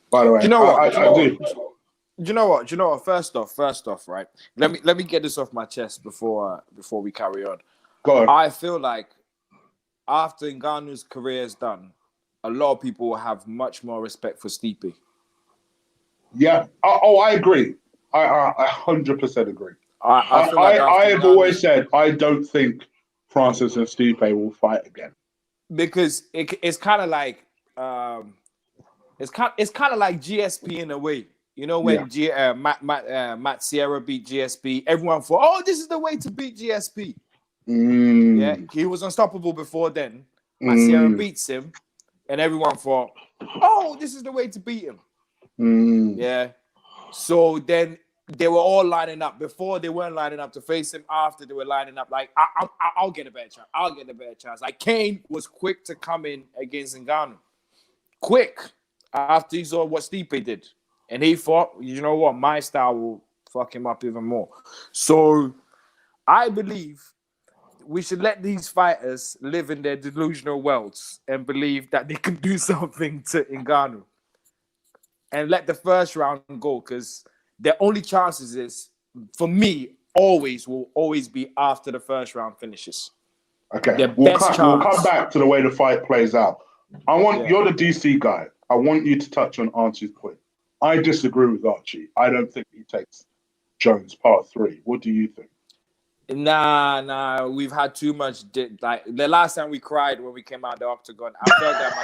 By the way, Do you know what? I do. Do you know what? First off, right? Let me get this off my chest before we carry on. Go on. I feel like after Ngannou's career is done, a lot of people will have much more respect for Stipe. Yeah. I agree. I 100% agree. I feel like I have always said I don't think Francis and Stipe will fight again. Because it's kind of like it's kind of like GSP in a way. You know, when Matt Sierra beat GSP, everyone thought, this is the way to beat GSP. Yeah, he was unstoppable before then. Matt Sierra beats him, and everyone thought, this is the way to beat him. Yeah. So then they were all lining up. Before, they weren't lining up to face him. After, they were lining up like, I'll get a better chance. I'll get a better chance. Like, Kane was quick to come in against Ngannou. Quick. After he saw what Stipe did. And he thought, you know what? My style will fuck him up even more. So I believe we should let these fighters live in their delusional worlds and believe that they can do something to Ngannou. And let the first round go, because their only chances is, for me, will always be after the first round finishes. Okay, Their we'll best come chance. back to the way the fight plays out. You're the DC guy. I want you to touch on Archie's point. I disagree with Archie. I don't think he takes Jones part 3. What do you think? Nah. We've had too much. Like the last time we cried when we came out the octagon, I felt that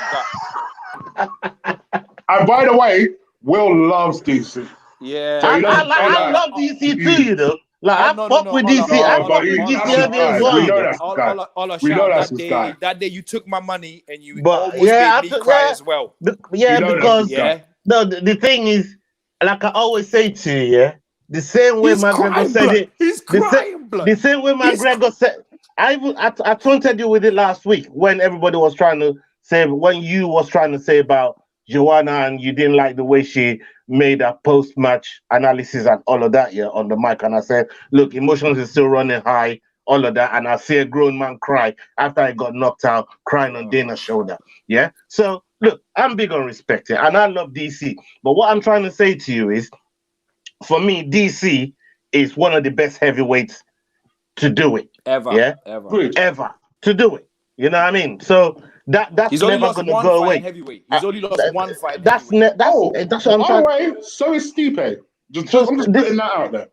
my gut. And by the way, Will loves DC. Yeah, So I love DC too, you know. Like I fuck with DC. I fuck with DC heavy as well. We know that's his guy. We know that's his guy. That day you took my money and you But almost made me cry as well. Because no, the thing is, like I always say to you, yeah, the same way McGregor said it. He's crying, blood. The same way McGregor said. I taunted you with it last week when everybody was trying to say, when you was trying to say about Joanna and you didn't like the way she made a post-match analysis and all of that, yeah, on the mic. And I said, look, emotions is still running high, all of that. And I see a grown man cry after I got knocked out, crying on Dana's shoulder. Yeah. So look, I'm big on respect here, and I love DC. But what I'm trying to say to you is, for me, DC is one of the best heavyweights to do it. Ever to do it. You know what I mean? So that's he's only never lost gonna one go fight away. Heavyweight. He's only lost one fight. That's what I'm trying. Anyway, so is Stipe. I'm just putting that out there.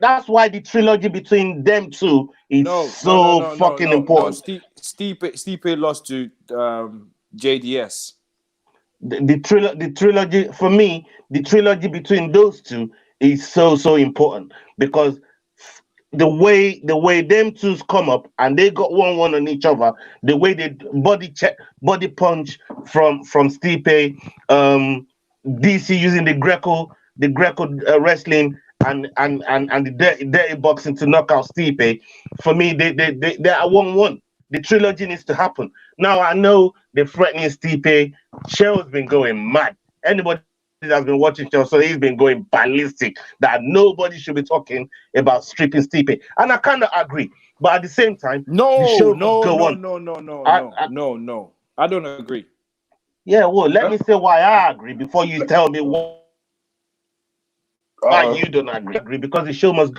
That's why the trilogy between them two is fucking important. Stipe lost to JDS. The trilogy for me, the trilogy between those two is so important, because the way them twos come up and they got 1-1 on each other, the way they body punch from Stipe, DC using the Greco wrestling and the dirty boxing to knock out Stipe. For me, they are 1-1. The trilogy needs to happen. Now I know they're threatening Stipe. Cheryl's been going mad. Anybody that's been watching Cheryl, so he's been going ballistic that nobody should be talking about stripping Stipe. And I kind of agree. But at the same time, no. I don't agree. Yeah, well, let me say why I agree before you tell me why you don't agree. Because the show must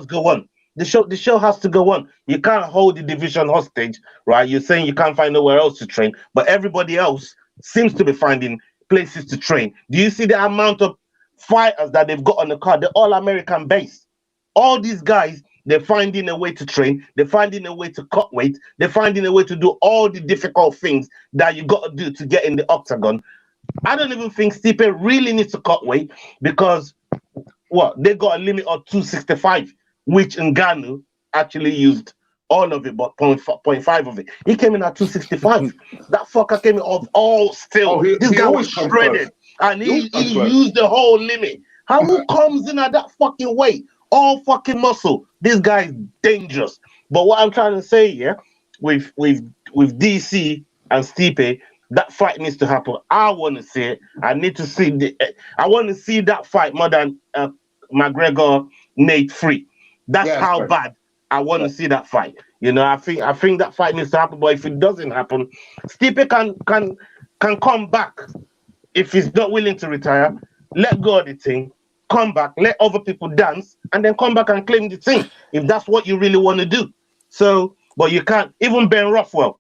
go on. The show has to go on. You can't hold the division hostage, right? You're saying you can't find nowhere else to train, but everybody else seems to be finding places to train. Do you see the amount of fighters that they've got on the card? They're all American based. All these guys, they're finding a way to train. They're finding a way to cut weight. They're finding a way to do all the difficult things that you got to do to get in the octagon. I don't even think Stipe really needs to cut weight, because they got a limit of 265, which Ngannou actually used all of it, but 0.5 of it. He came in at 265. That fucker came in of all still. This guy was shredded, and he used the whole limit. Who comes in at that fucking weight? All fucking muscle. This guy is dangerous. But what I'm trying to say, with DC and Stipe, that fight needs to happen. I want to see it. I want to see that fight more than McGregor Nate Free. That's how bad I want to see that fight. You know, I think that fight needs to happen. But if it doesn't happen, Stipe can come back if he's not willing to retire. Let go of the thing, come back, let other people dance, and then come back and claim the thing if that's what you really want to do. So, but you can't. Even Ben Rothwell,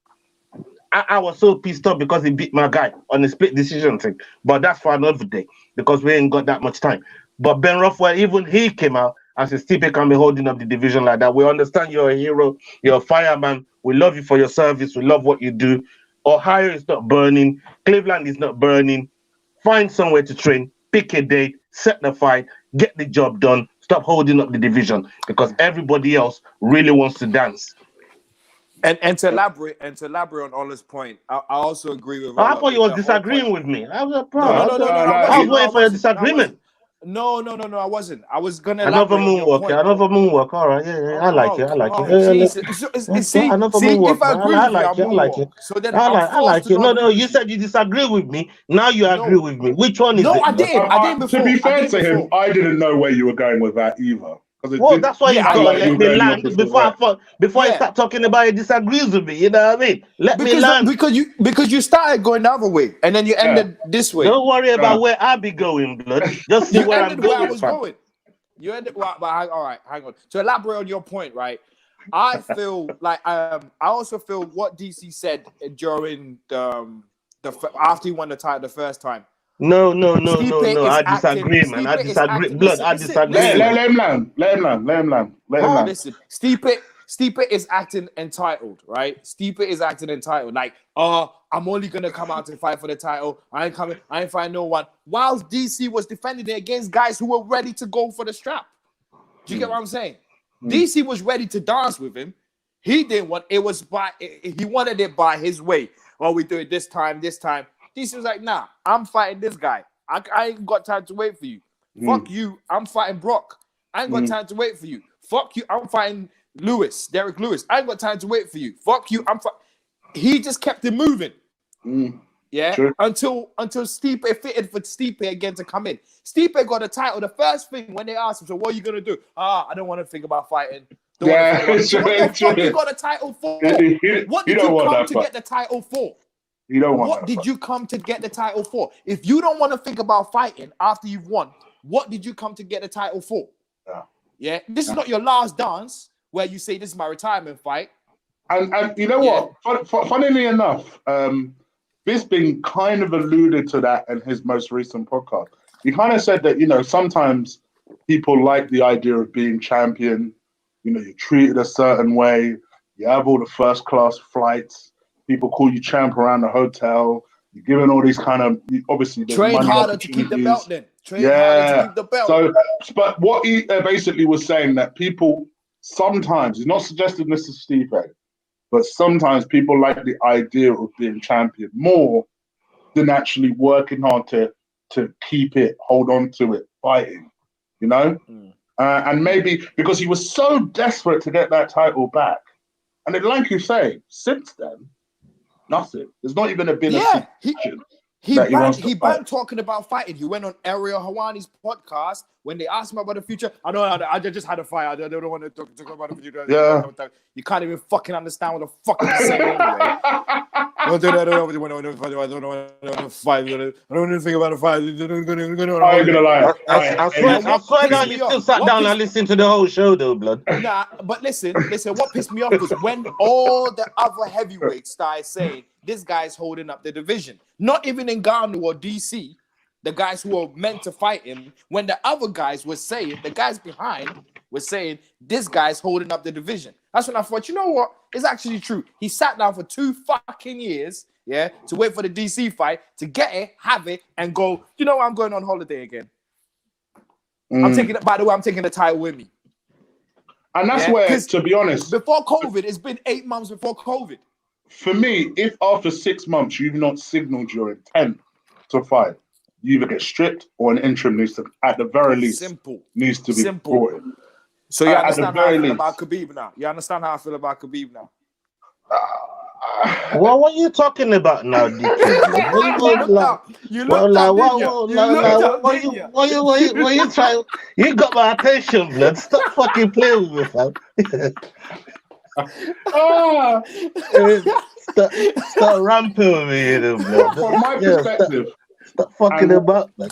I was so pissed off because he beat my guy on the split decision thing. But that's for another day, because we ain't got that much time. But Ben Rothwell, even he came out and said, Stipe can be holding up the division like that. We understand you're a hero, you're a fireman. We love you for your service. We love what you do. Ohio is not burning. Cleveland is not burning. Find somewhere to train, pick a date, set the fight, get the job done. Stop holding up the division, because everybody else really wants to dance. And to elaborate on Ola's point, I also agree with. I thought you was disagreeing with me. I was waiting for your disagreement. No, I wasn't. I was gonna another moonwalk. All right, yeah. I like it. See, if I agree with you, I like it. So then I like it. No, you said you disagree with me. Now you agree with me. Which one is it? No, I did before. To be fair to him, I didn't know where you were going with that either. Well, that's why you gotta let me land before I start talking about it disagrees with me. You know what I mean? Let me land. Because you started going the other way and then you ended this way. Don't worry about where I be going, blood. Just see where I'm going. You ended all right, hang on. To elaborate on your point, right? I feel like I also feel what DC said during after he won the title the first time. No. Stipe is I acting. disagree, man. I Stipe is disagree. acting. Blood, Listen, I listen, disagree, listen. man. Let him land. Let him land. Listen, Stipe is acting entitled, right? Stipe is acting entitled. Like, I'm only gonna come out to fight for the title. I ain't fighting no one. Whilst DC was defending it against guys who were ready to go for the strap. Do you get what I'm saying? DC was ready to dance with him. He didn't want he wanted it by his way. Oh, we do it this time. DC was like, nah, I'm fighting this guy. I ain't got time to wait for you. Fuck you. I'm fighting Brock. I ain't got time to wait for you. Fuck you. I'm fighting Derek Lewis. I ain't got time to wait for you. Fuck you. He just kept it moving. Yeah. Sure. Until Stipe fitted for Stipe again to come in. Stipe got a title. The first thing when they asked him, so what are you gonna do? I don't want to think about fighting. So what the fuck you got a title for? What did you come to get the title for? You don't want what did you come to get the title for? If you don't want to think about fighting after you've won, what did you come to get the title for? Yeah. This is not your last dance where you say this is my retirement fight. And you know what? Funnily enough, this been kind of alluded to that in his most recent podcast. He kind of said that, sometimes people like the idea of being champion. You're treated a certain way. You have all the first class flights. People call you champ around the hotel. You're given all these kind of, obviously, train harder to keep the belt then. Harder to keep the belt. So, but what he basically was saying that people sometimes, he's not suggesting this is Stipe, but sometimes people like the idea of being champion more than actually working hard to keep it, hold on to it, fighting, and maybe because he was so desperate to get that title back. And then, like you say, since then, nothing. There's not even been a situation. He banned talking about fighting. He went on Ariel Hawani's podcast when they asked him about the future. I just had a fight. I don't want to talk about the future. Yeah. You can't even fucking understand what the fuck he's saying anyway. I don't want to fight. I don't want to think about a fight. I ain't gonna lie. I swear down, you still sat down and listened to the whole show, though, blood. Nah, but listen. What pissed me off was when all the other heavyweights started saying this guy's holding up the division. Not even in Ngannou or DC, the guys who were meant to fight him, when the other guys were saying, the guys behind were saying, this guy's holding up the division. That's when I thought, you know what? It's actually true. He sat down for 2 fucking years, to wait for the DC fight, to get it, have it, and go, you know what? I'm going on holiday again. I'm taking the title with me. And that's where, to be honest, before COVID, it's been 8 months before COVID. For me, if after 6 months you've not signaled your intent to fight, you either get stripped or an interim needs to, at the very least, needs to be brought in. So you understand how I feel about Khabib now? You understand how I feel about Khabib now? Well, what are you talking about now, DK? What you trying? You got my attention, blood. Stop fucking playing with me, fam. Stop ramping with me, blood. From my perspective, stop fucking about, man.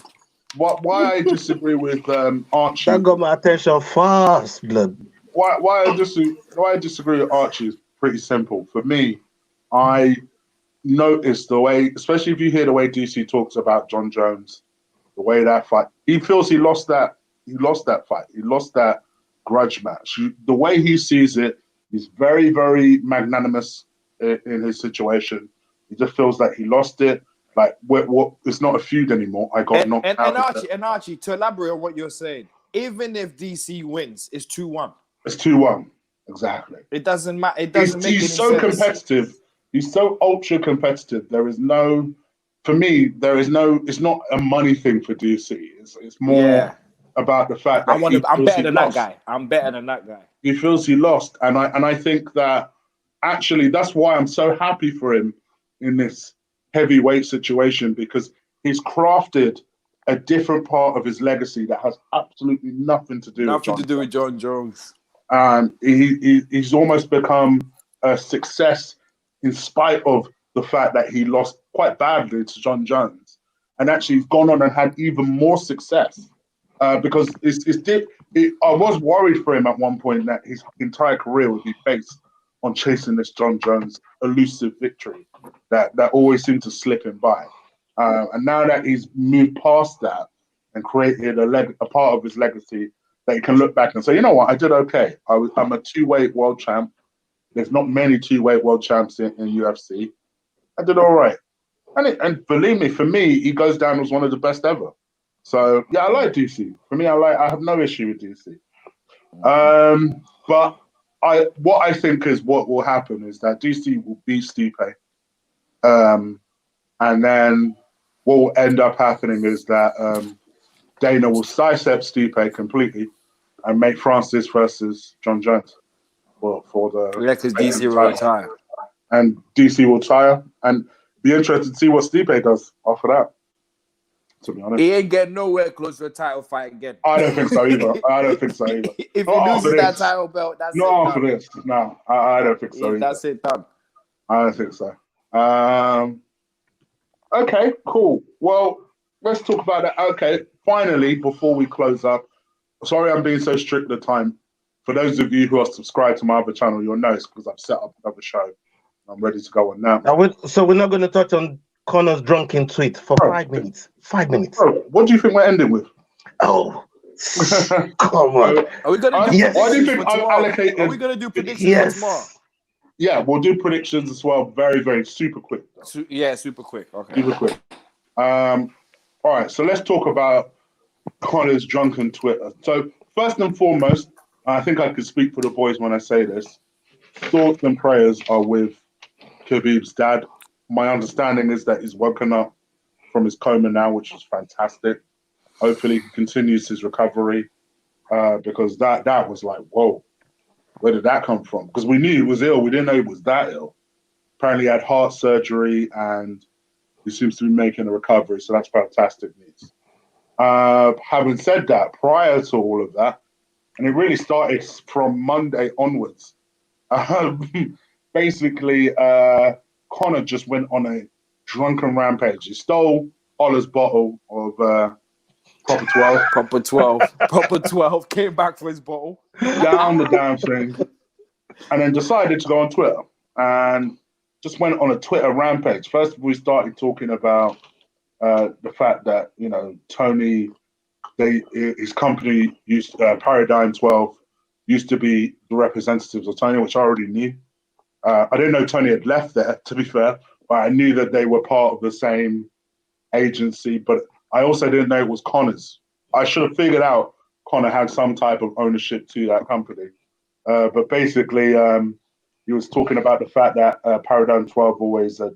Why I disagree with Archie? That got my attention fast, blood. Why I disagree with Archie is pretty simple. For me, I noticed the way, especially if you hear the way DC talks about Jon Jones, the way that fight, he feels he lost that fight. He lost that grudge match. The way he sees it, he's very, very magnanimous in his situation. He just feels like he lost it. Like, what? It's not a feud anymore. I got knocked out. And Archie, to elaborate on what you're saying, even if DC wins, it's 2-1. It's 2-1. Exactly. It doesn't matter. It doesn't make any sense. He's so competitive. He's so ultra competitive. It's not a money thing for DC. It's more about the fact that I'm better than that guy. I'm better than that guy. He feels he lost. And I think that actually that's why I'm so happy for him in this heavyweight situation, because he's crafted a different part of his legacy that has absolutely nothing to do with Jon Jones. He's almost become a success in spite of the fact that he lost quite badly to Jon Jones, and actually he's gone on and had even more success because I was worried for him at one point that his entire career would be based on chasing this Jon Jones elusive victory that always seemed to slip him by. And now that he's moved past that and created a part of his legacy that he can look back and say, you know what, I did okay. I'm a two-weight world champ. There's not many two-weight world champs in UFC. I did all right. And believe me, for me, he goes down as one of the best ever. So yeah, I like DC. For me, I have no issue with DC. But what I think is what will happen is that DC will beat Stipe. And then what will end up happening is that Dana will sidestep Stipe completely and make Francis versus Jon Jones for the because DC will retire. And DC will retire and be interested to see what Stipe does after that. To be honest, he ain't getting nowhere close to a title fight again. I don't think so either. If he loses that title belt, that's not after this. No, I don't think so. That's it done. I don't think so. Okay, cool. Well, let's talk about that. Okay, finally, before we close up, sorry I'm being so strict with the time. For those of you who are subscribed to my other channel, you'll know it's because I've set up another show. I'm ready to go on now. So we're not going to touch on Conor's drunken tweet for 5 minutes. 5 minutes. Bro, what do you think we're ending with? Oh, come on. Are we going to do Why do you think I've allocated? Are we going to do predictions for tomorrow? Yeah, we'll do predictions as well. Very, very super quick. Super quick. Okay. Super quick. All right, so let's talk about Conor's drunken Twitter. So first and foremost, I think I could speak for the boys when I say this. Thoughts and prayers are with Khabib's dad. My understanding is that he's woken up from his coma now, which is fantastic. Hopefully he continues his recovery because that was like, whoa, where did that come from? Because we knew he was ill. We didn't know he was that ill. Apparently he had heart surgery and he seems to be making a recovery. So that's fantastic news. Having said that, prior to all of that, and it really started from Monday onwards, basically, Conor just went on a drunken rampage. He stole Ola's bottle of Proper 12. Proper 12. Proper 12. Came back for his bottle. Down the damn thing. And then decided to go on Twitter. And just went on a Twitter rampage. First, we started talking about the fact that, you know, Tony, his company, Paradigm 12, used to be the representatives of Tony, which I already knew. I didn't know Tony had left there, to be fair, but I knew that they were part of the same agency. But I also didn't know it was Conor's. I should have figured out Conor had some type of ownership to that company. But basically, he was talking about the fact that Paradigm 12 always had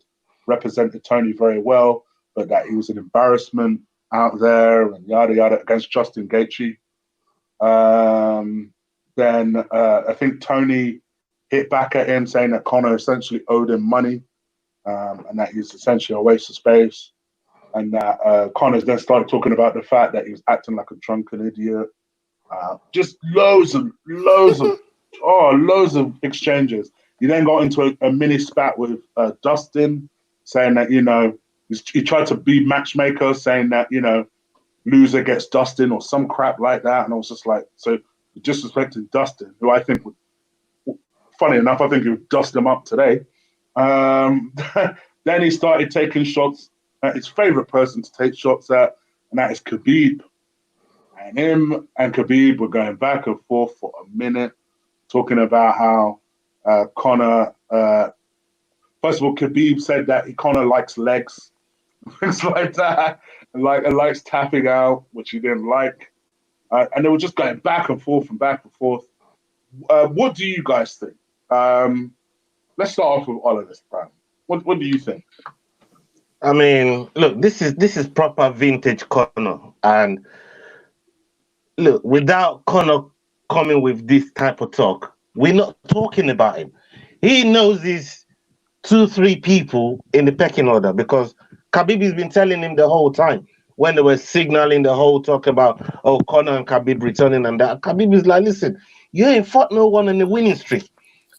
represented Tony very well, but that he was an embarrassment out there and yada yada against Justin Gaethje. Then I think Tony hit back at him saying that Conor essentially owed him money and that he's essentially a waste of space. And that Conor then started talking about the fact that he was acting like a drunken idiot. Just loads of exchanges. He then got into a mini spat with Dustin, saying that, you know, he tried to be matchmaker, saying that, you know, loser gets Dustin or some crap like that. And I was just like, so disrespecting Dustin, who I think would, funny enough, I think he would dust him up today. Then he started taking shots at his favorite person to take shots at, and that is Khabib. And him and Khabib were going back and forth for a minute, talking about how Conor, first of all, Khabib said that Conor likes legs, things like that, and likes tapping out, which he didn't like. And they were just going back and forth and back and forth. What do you guys think? Let's start off with all of this, Bram. What do you think? I mean, look, this is proper vintage Conor, and look, without Conor coming with this type of talk, we're not talking about him. He knows these 2-3 people in the pecking order because Khabib has been telling him the whole time when they were signaling the whole talk about, oh, Conor and Khabib returning and that. Khabib is like, listen, you ain't fought no one in the winning streak.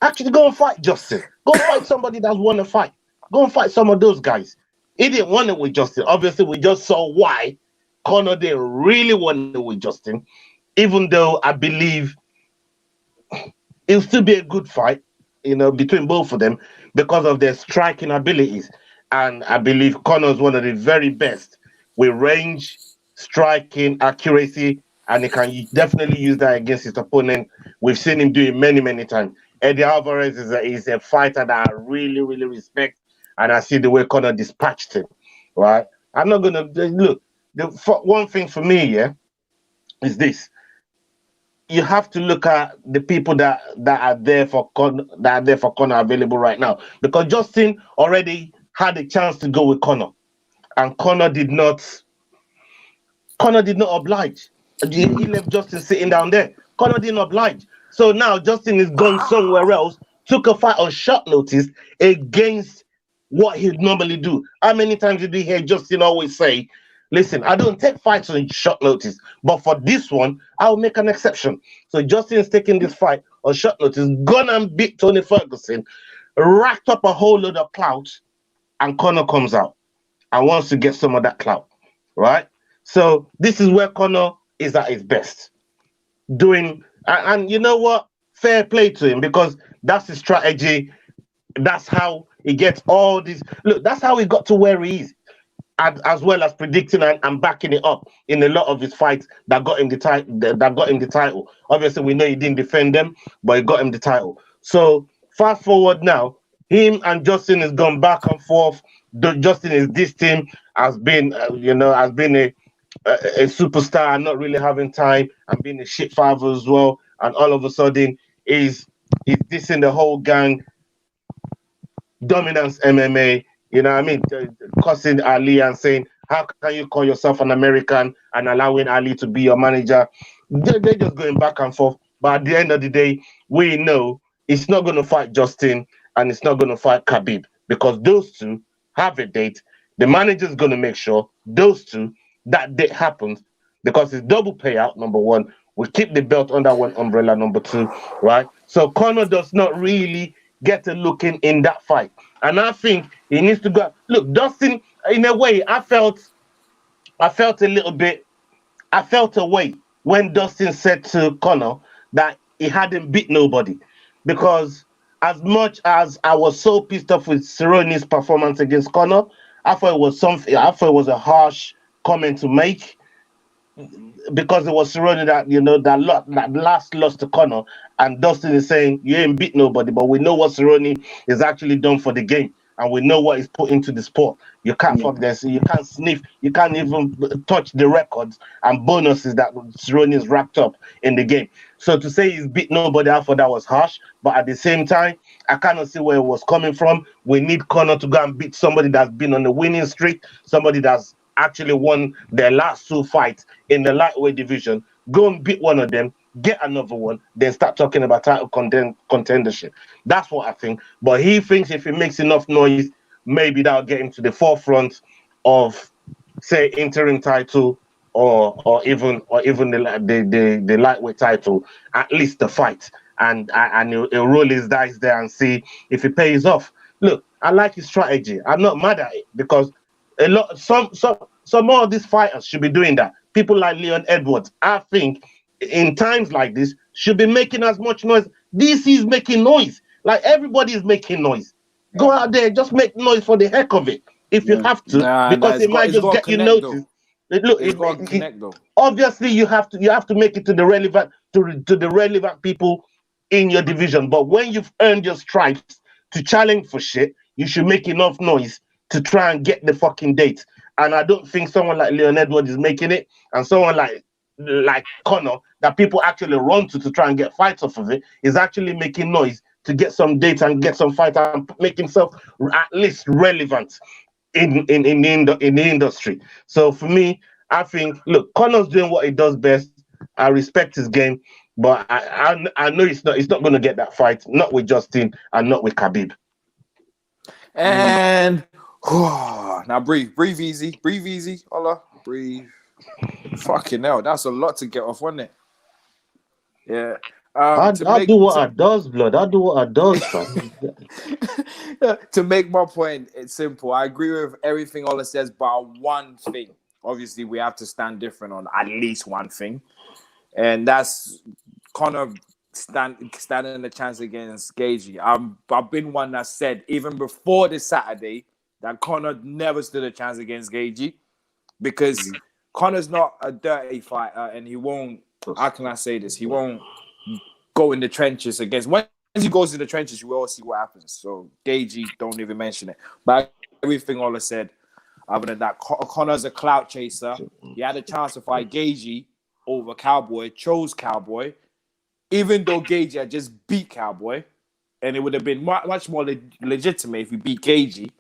Actually, go and fight Justin. Go fight somebody that's won a fight. Go and fight some of those guys. He didn't want it with Justin. Obviously, we just saw why Conor didn't really want it with Justin. even though I believe it'll still be a good fight, between both of them because of their striking abilities. And I believe Conor's one of the very best with range, striking, accuracy, and he can definitely use that against his opponent. We've seen him do it many, many times. Eddie Alvarez is a fighter that I really, really respect, and I see the way Conor dispatched him, right? I'm not going to look. One thing for me, yeah, is this. You have to look at the people that are there for Conor available right now, because Justin already had a chance to go with Conor, and Conor did not oblige. He left Justin sitting down there. Conor didn't oblige. So now Justin is gone somewhere else, took a fight on short notice against what he'd normally do. How many times did we hear Justin always say, listen, I don't take fights on short notice, but for this one, I'll make an exception. So Justin is taking this fight on short notice, gone and beat Tony Ferguson, racked up a whole load of clout, and Conor comes out and wants to get some of that clout, right? So this is where Conor is at his best. And you know what? Fair play to him, because that's his strategy. That's how he gets all these. Look, that's how he got to where he is, as well as predicting and backing it up in a lot of his fights that got him the title. Obviously, we know he didn't defend them, but he got him the title. So fast forward now, him and Justin has gone back and forth. Justin is this team has been a superstar, not really having time, and being a shit father as well. And all of a sudden, he's dissing the whole gang. Dominance MMA, you know what I mean? Cussing Ali and saying, how can you call yourself an American and allowing Ali to be your manager? They're just going back and forth. But at the end of the day, we know it's not going to fight Justin and it's not going to fight Khabib, because those two have a date. The manager's going to make sure that date happens, because it's double payout, number one. We keep the belt under one umbrella, number two, right? So Conor does not really get a look in that fight. And I think he needs to go. Look, Dustin, in a way, I felt a way when Dustin said to Conor that he hadn't beat nobody. Because as much as I was so pissed off with Cerrone's performance against Conor, I thought it was a harsh comment to make, because it was Cerrone that last lost to Conor, and Dustin is saying you ain't beat nobody, but we know what Cerrone is actually done for the game, and we know what he's put into the sport. You can't fuck this. You can't sniff. You can't even touch the records and bonuses that Cerrone is racked up in the game. So to say he's beat nobody, I thought that was harsh. But at the same time, I cannot see where it was coming from. We need Conor to go and beat somebody that's been on the winning streak, somebody that's actually won their last two fights in the lightweight division. Go and beat one of them, get another one, then start talking about title contendership. That's what I think. But he thinks if he makes enough noise, maybe that'll get him to the forefront of, say, interim title or even the lightweight title, at least the fight. And he'll roll his dice there and see if it pays off. Look, I like his strategy. I'm not mad at it, because some more of these fighters should be doing that. People like Leon Edwards, I think, in times like this, should be making as much noise. DC is making noise. Like, everybody is making noise. Go out there, just make noise for the heck of it, if you have to, because it might just get you noticed. Obviously, you have to make it to the relevant people in your division. But when you've earned your stripes to challenge for shit, you should make enough noise to try and get the fucking date. And I don't think someone like Leon Edwards is making it, and someone like Conor, that people actually run to try and get fights off of it, is actually making noise to get some data and get some fight and make himself at least relevant in the industry. So for me, I think, look, Conor's doing what he does best. I respect his game, but I know he's not going to get that fight, not with Justin and not with Khabib. And now breathe easy, Ola, breathe. Fucking hell, that's a lot to get off, wasn't it? Yeah. I do what I does, blood. I do what I does, fam. To make my point, it's simple. I agree with everything Ola says, but one thing. Obviously, we have to stand different on at least one thing. and that's Conor standing a chance against Gaethje. I've been one that said even before this Saturday that Conor never stood a chance against Gaethje because Conor's not a dirty fighter, and he won't. How can I say this? He won't go in the trenches against. Once he goes in the trenches, you will all see what happens. So Gaethje, don't even mention it. But everything Ola said, other than that, Conor's a clout chaser. He had a chance to fight Gaethje over Cowboy, chose Cowboy, even though Gaethje had just beat Cowboy, and it would have been much more legitimate if he beat Gaethje,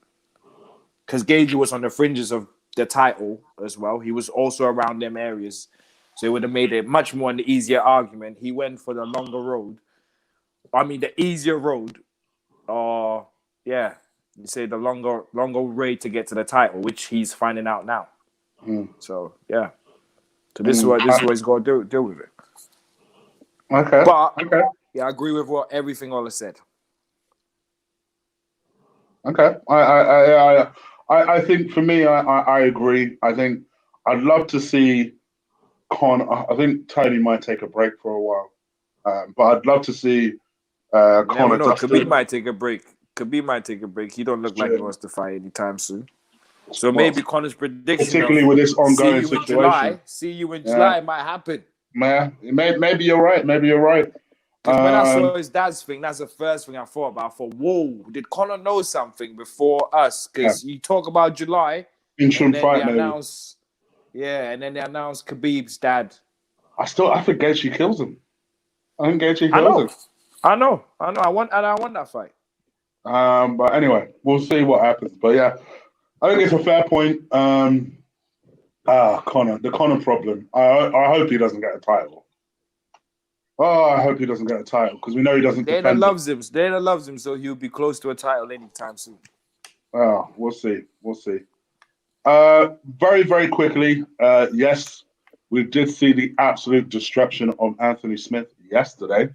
because Gaethje was on the fringes of the title as well. He was also around them areas, so it would have made it much more an easier argument. He went for the longer road. I mean, the easier road, you say the longer way to get to the title, which he's finding out now. So yeah, so this is what he's going to deal with it. Okay. But yeah, I agree with what everything Ola said. Okay. I think for me, I agree. I think I'd love to see Conor. I think Tony might take a break for a while, but I'd love to see Conor. No, Khabib might take a break. Khabib might take a break. He don't look like he wants to fight anytime soon. So maybe Conor's prediction, particularly with this ongoing situation, see you in July might happen. Man, maybe you're right. Maybe you're right. When I saw his dad's thing, that's the first thing I thought about. I thought, whoa, did Conor know something before us? Because you talk about July, interim fight, maybe. And then they announced Khabib's dad. I think Gaethje kills him. I think Gaethje kills him. I know. I want that fight. But anyway, we'll see what happens. But yeah, I think it's a fair point. Conor, the Conor problem. I hope he doesn't get a title. Oh, I hope he doesn't get a title because we know he doesn't. Dana loves him. Dana loves him, so he'll be close to a title anytime soon. Oh, we'll see. We'll see. Very, very quickly. Yes, we did see the absolute destruction of Anthony Smith yesterday.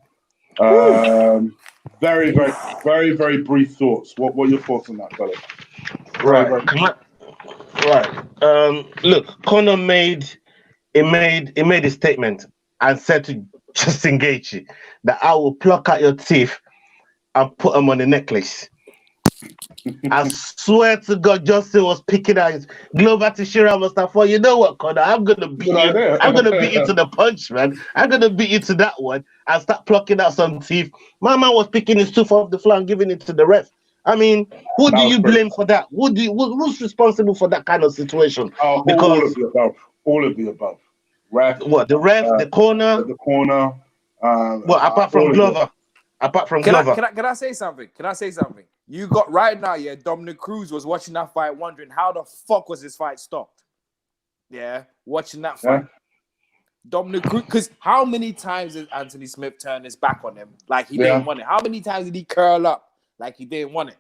Very, very, very, very brief thoughts. What are your thoughts on that, fella? Right. Look, Conor made a statement and said to Justin Gaethje that I will pluck out your teeth and put them on the necklace. I swear to God, Justin was picking out his Glover Teixeira must have thought, you know what, Conor, I'm gonna beat you. I'm gonna beat you to the punch, man. I'm gonna beat you to that one and start plucking out some teeth. My man was picking his tooth off the floor and giving it to the ref. I mean, who do you blame for that? Who's responsible for that kind of situation? Because all of the above. Ref. What, the ref, the corner? The corner. Apart from Glover. Can I say something? You got right now, Dominic Cruz was watching that fight wondering how the fuck was his fight stopped. Yeah, watching that fight. Yeah. Dominic Cruz, because how many times did Anthony Smith turn his back on him like he didn't want it? How many times did he curl up like he didn't want it?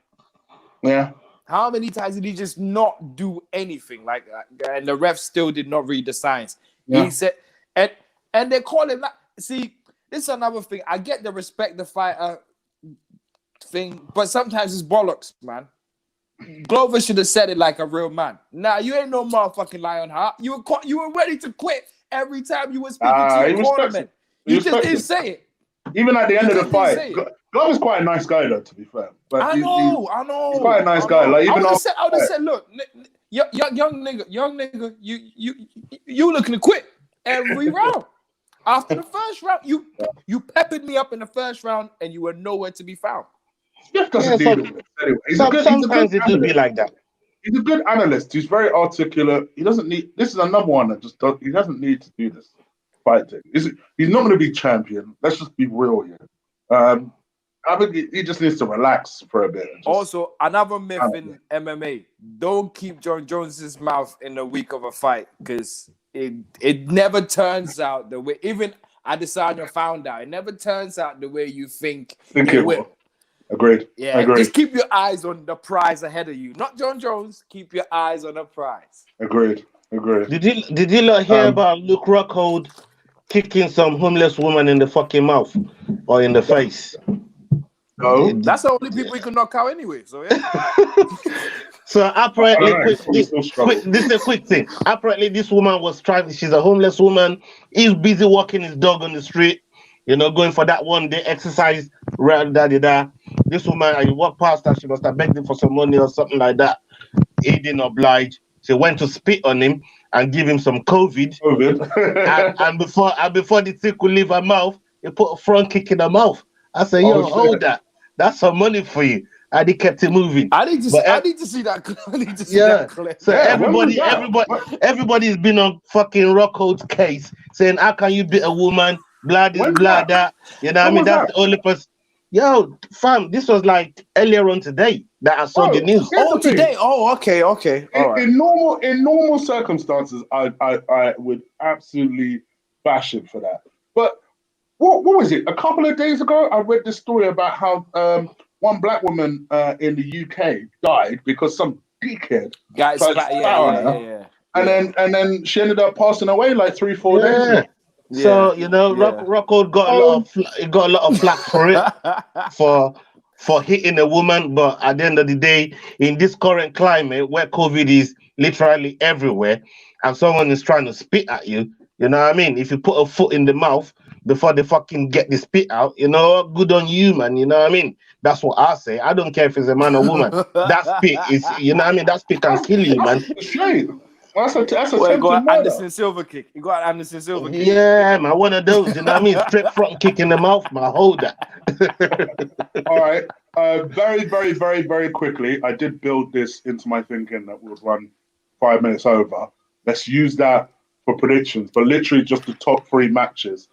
Yeah. How many times did he just not do anything like that? And the ref still did not read the signs. Yeah. He said, and they call him like, see, this is another thing. I get the respect the fighter thing, but sometimes it's bollocks, man. Glover should have said it like a real man. Nah, you ain't no motherfucking Lionheart. You were ready to quit every time you were speaking to your cornerman. You just didn't say it. Even at the end of the fight, Glover's quite a nice guy, though. To be fair, but I know. He's quite a nice guy. Like even I would have said, look, young nigga, you looking to quit every round. After the first round, you peppered me up in the first round, and you were nowhere to be found. Smith doesn't deal with it anyway. Sometimes it do be like that. He's a good analyst. He's very articulate. He doesn't need. This is another one that just does. He doesn't need to do this fighting. He's not going to be champion. Let's just be real here. I think he just needs to relax for a bit. Also, another myth in MMA: don't keep Jon Jones's mouth in the week of a fight because it never turns out the way. Even Adesanya found out, it never turns out the way you think it will. Agreed. Yeah, agreed. Just keep your eyes on the prize ahead of you, not Jon Jones. Keep your eyes on the prize. Agreed. Did you not hear about Luke Rockhold kicking some homeless woman in the fucking mouth or in the face? No. That's the only people he can knock out anyway. So yeah. So apparently, this This is a quick thing. Apparently, this woman was trying. She's a homeless woman. He's busy walking his dog on the street. Going for that 1 day exercise. This woman, I walked past her. She must have begged him for some money or something like that. He didn't oblige. She went to spit on him and give him some COVID. and before the thing could leave her mouth, he put a front kick in her mouth. I said, "Yo, hold that. That's some money for you." And he kept it moving. I need to see that. I need to see that clip. So everybody's been on fucking Rockhold's case saying, "How can you beat a woman? Blah this, blah that." That's the only person. Yo, fam, this was like earlier on today that I saw the news. Oh, today. Oh, okay. All right. In normal circumstances, I would absolutely bash it for that. But what was it? A couple of days ago, I read this story about how one black woman in the UK died because some dickhead guys. Yeah. And then she ended up passing away like 3-4 days ago. So Rockhold got a lot of flack for it for hitting a woman, but at the end of the day, in this current climate where COVID is literally everywhere, and someone is trying to spit at you, you know what I mean? If you put a foot in the mouth before they fucking get the spit out, good on you, man. You know what I mean? That's what I say. I don't care if it's a man or woman. That spit is, you know what I mean? That spit can kill you, man. Straight. That's a you got an Anderson Silva kick. You got an Anderson Silva kick. Yeah, man, one of those. You know what I mean? Straight front kick in the mouth, man. Hold that. All right. Very, very, very, very quickly. I did build this into my thinking that we'll run 5 minutes over. Let's use that for predictions, but literally just the top 3 matches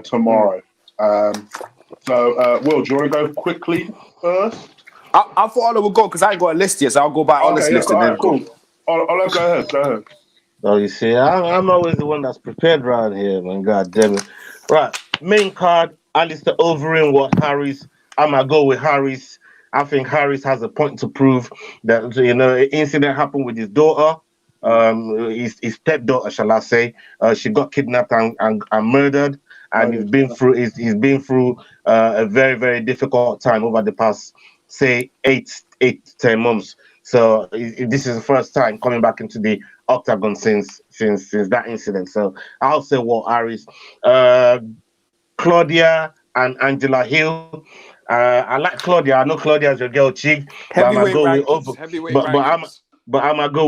tomorrow. So, Will, do you want to go quickly first? I thought I would go because I ain't got a list yet, so I'll go by honest list and then cool. Go ahead. Oh, you see, I'm always the one that's prepared around here, man. God damn it. Right, main card, Alistair Overeem, Harris. I'm going to go with Harris. I think Harris has a point to prove that, an incident happened with his daughter, his stepdaughter, shall I say. She got kidnapped and murdered, and he's been through a very, very difficult time over the past, say, 8 to 10 months. So this is the first time coming back into the octagon since that incident. So I'll say Harris, Claudia and Angela Hill. I like Claudia. I know Claudia's your girl, Chig. But I'm gonna go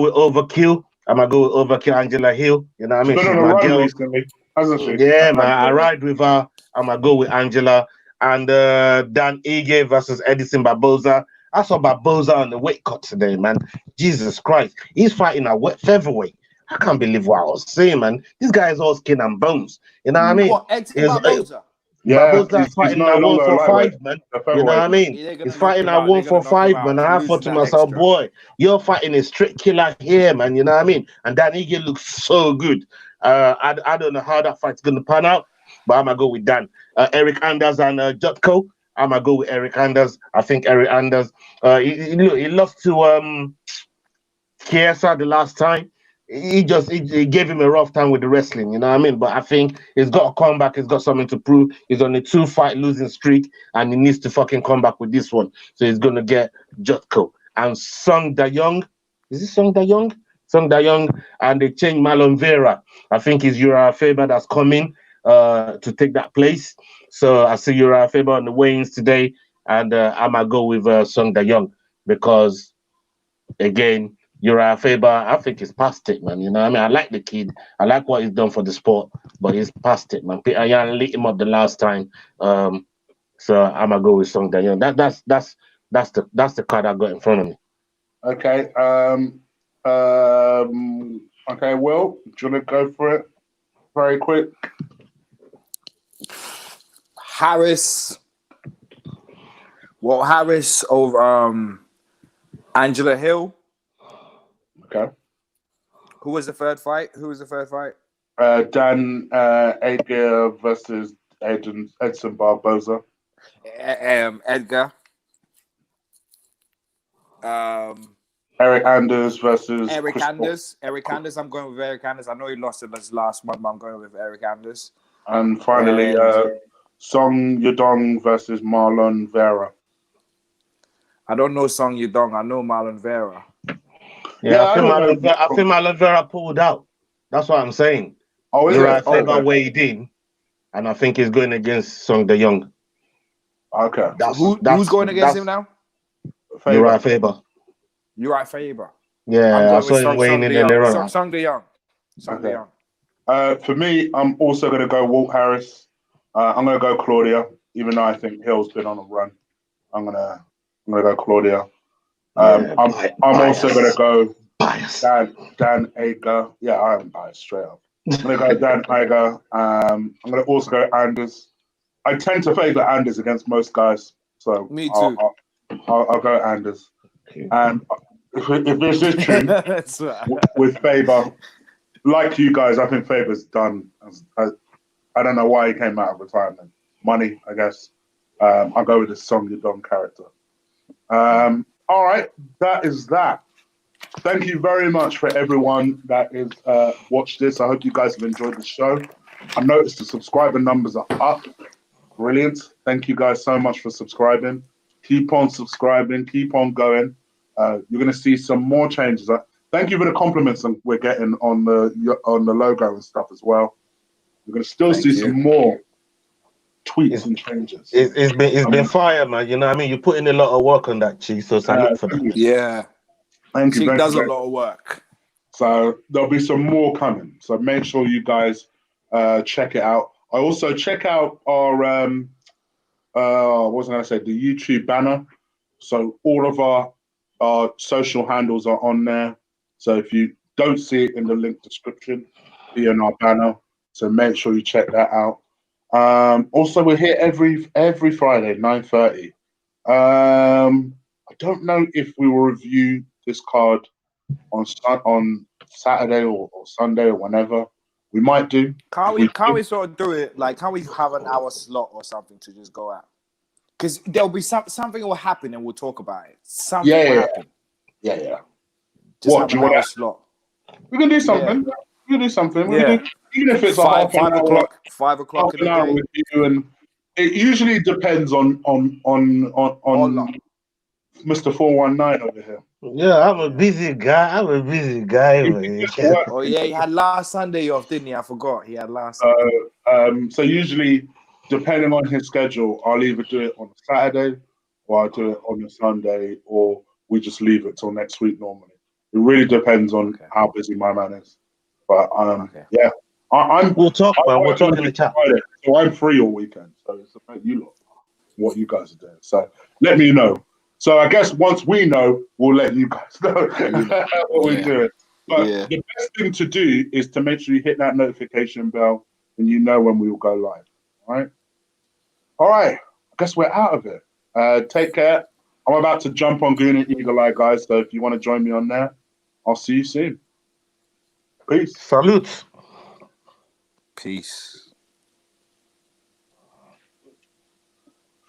with Overkill. I'm gonna go with Overkill, Angela Hill. You know what I mean? She's my girl. Recently, hasn't she? Yeah, man. I ride with her. I'm gonna go with Angela and Dan Ige versus Edison Barboza. I saw Barboza on the weight cut today, man. Jesus Christ. He's fighting at featherweight. I can't believe what I was saying, man. This guy is all skin and bones. You know what I mean? Barboza? Barboza's fighting at 145, man. You know what I mean? He's fighting at 145, man. I thought to myself, boy, you're fighting a straight killer here, man. You know what I mean? And Dan Ige looks so good. I don't know how that fight's going to pan out, but I'm going to go with Dan. Eric Anders and Jutko. I'm gonna go with Eric Anders. I think Eric Anders. He lost to Chiesa the last time. He gave him a rough time with the wrestling. You know what I mean? But I think he's got to come back. He's got something to prove. He's on a 2-fight losing streak, and he needs to fucking come back with this one. So he's gonna get Jutko and Sung Da Young. Is it Sung Da Young? Sung Da Young, and they changed Marlon Vera. I think it's Uriah Faber that's coming to take that place. So I see Uriah Faber on the weigh-ins today, and I'm going to go with Sung Da Young because, again, Uriah Faber, I think he's past it, man. You know what I mean? I like the kid. I like what he's done for the sport, but he's past it, man. Peter Yan lit him up the last time. So I'm going to go with Sung Da Young. That's the card I got in front of me. Okay. Okay, Will, do you want to go for it very quick? Harris over Angela Hill. Okay. Who was the third fight? Dan Edgar versus Edson Barboza. Edgar. Eric Anders versus Eric Anders. I'm going with Eric Anders. I know he lost in his last one, but I'm going with Eric Anders. And finally, Song Yadong versus Marlon Vera. I don't know Song Yudong. I know Marlon Vera. Yeah, I don't know. I think Marlon Vera pulled out. That's what I'm saying. Oh, is Uriah it? Faber Okay. weighed in, and I think he's going against Song De Jong. Okay. Who's going against him now? Uriah Faber. Uriah Faber. I'm Yeah, I going saw with him weighing in De Jong. earlier on. Song De Jong. Song De Okay. Jong. For me, I'm also going to go Walt Harris. I'm going to go Claudia, even though I think Hill's been on a run. I'm gonna go Claudia. I'm also going to go Dan Ager. Yeah, I'm biased straight up. I'm going to go Dan Ager. I'm going to also go Anders. I tend to favour Anders against most guys, so Me too. I'll go Anders. And if this is true, with Faber, like you guys, I think Faber's done. I don't know why he came out of retirement. Money, I guess. I'll go with the Song Yudong character. All right, that is that. Thank you very much for everyone that has watched this. I hope you guys have enjoyed the show. I noticed the subscriber numbers are up. Brilliant. Thank you guys so much for subscribing. Keep on subscribing. Keep on going. You're going to see some more changes. Thank you for the compliments we're getting on the logo and stuff as well. You're going to still see some more tweaks and changes. It's been fire, man. You know what I mean? You're putting a lot of work on that, Chig, so salute for that. Yeah. Thank you. Chig does a lot of work. So there'll be some more coming. So make sure you guys check it out. I also check out our what was I going to say? The YouTube banner. So all of our social handles are on there. So if you don't see it in the link description, be on our banner. So make sure you check that out. Also, we're here every Friday, 9:30. I don't know if we will review this card on Saturday or Sunday or whenever. We might do. Can't we sort of do it like? Can't we have an hour slot or something to just go out? Because there'll be something will happen and we'll talk about it. Something will happen. Yeah. Just have an hour slot. We can do something. Yeah. We can do something. We can do, even if it's a half an hour. 5 o'clock in the day. With you, and it usually depends on Mr. 419 over here. Yeah, I'm a busy guy. Man. Oh yeah, he had last Sunday off, didn't he? I forgot. He had last Sunday. So usually, depending on his schedule, I'll either do it on a Saturday, or I'll do it on a Sunday, or we just leave it till next week normally. It really depends on how busy my man is. But yeah, we'll talk, man. We'll talk in the chat. Friday, so I'm free all weekend. So it's about you lot, what you guys are doing. So let me know. So I guess once we know, we'll let you guys know what we're doing. But the best thing to do is to make sure you hit that notification bell and you know when we will go live. All right. I guess we're out of it. Take care. I'm about to jump on Goon and Eagle Eye, guys. So if you want to join me on there, I'll see you soon. Peace. Salute. Peace.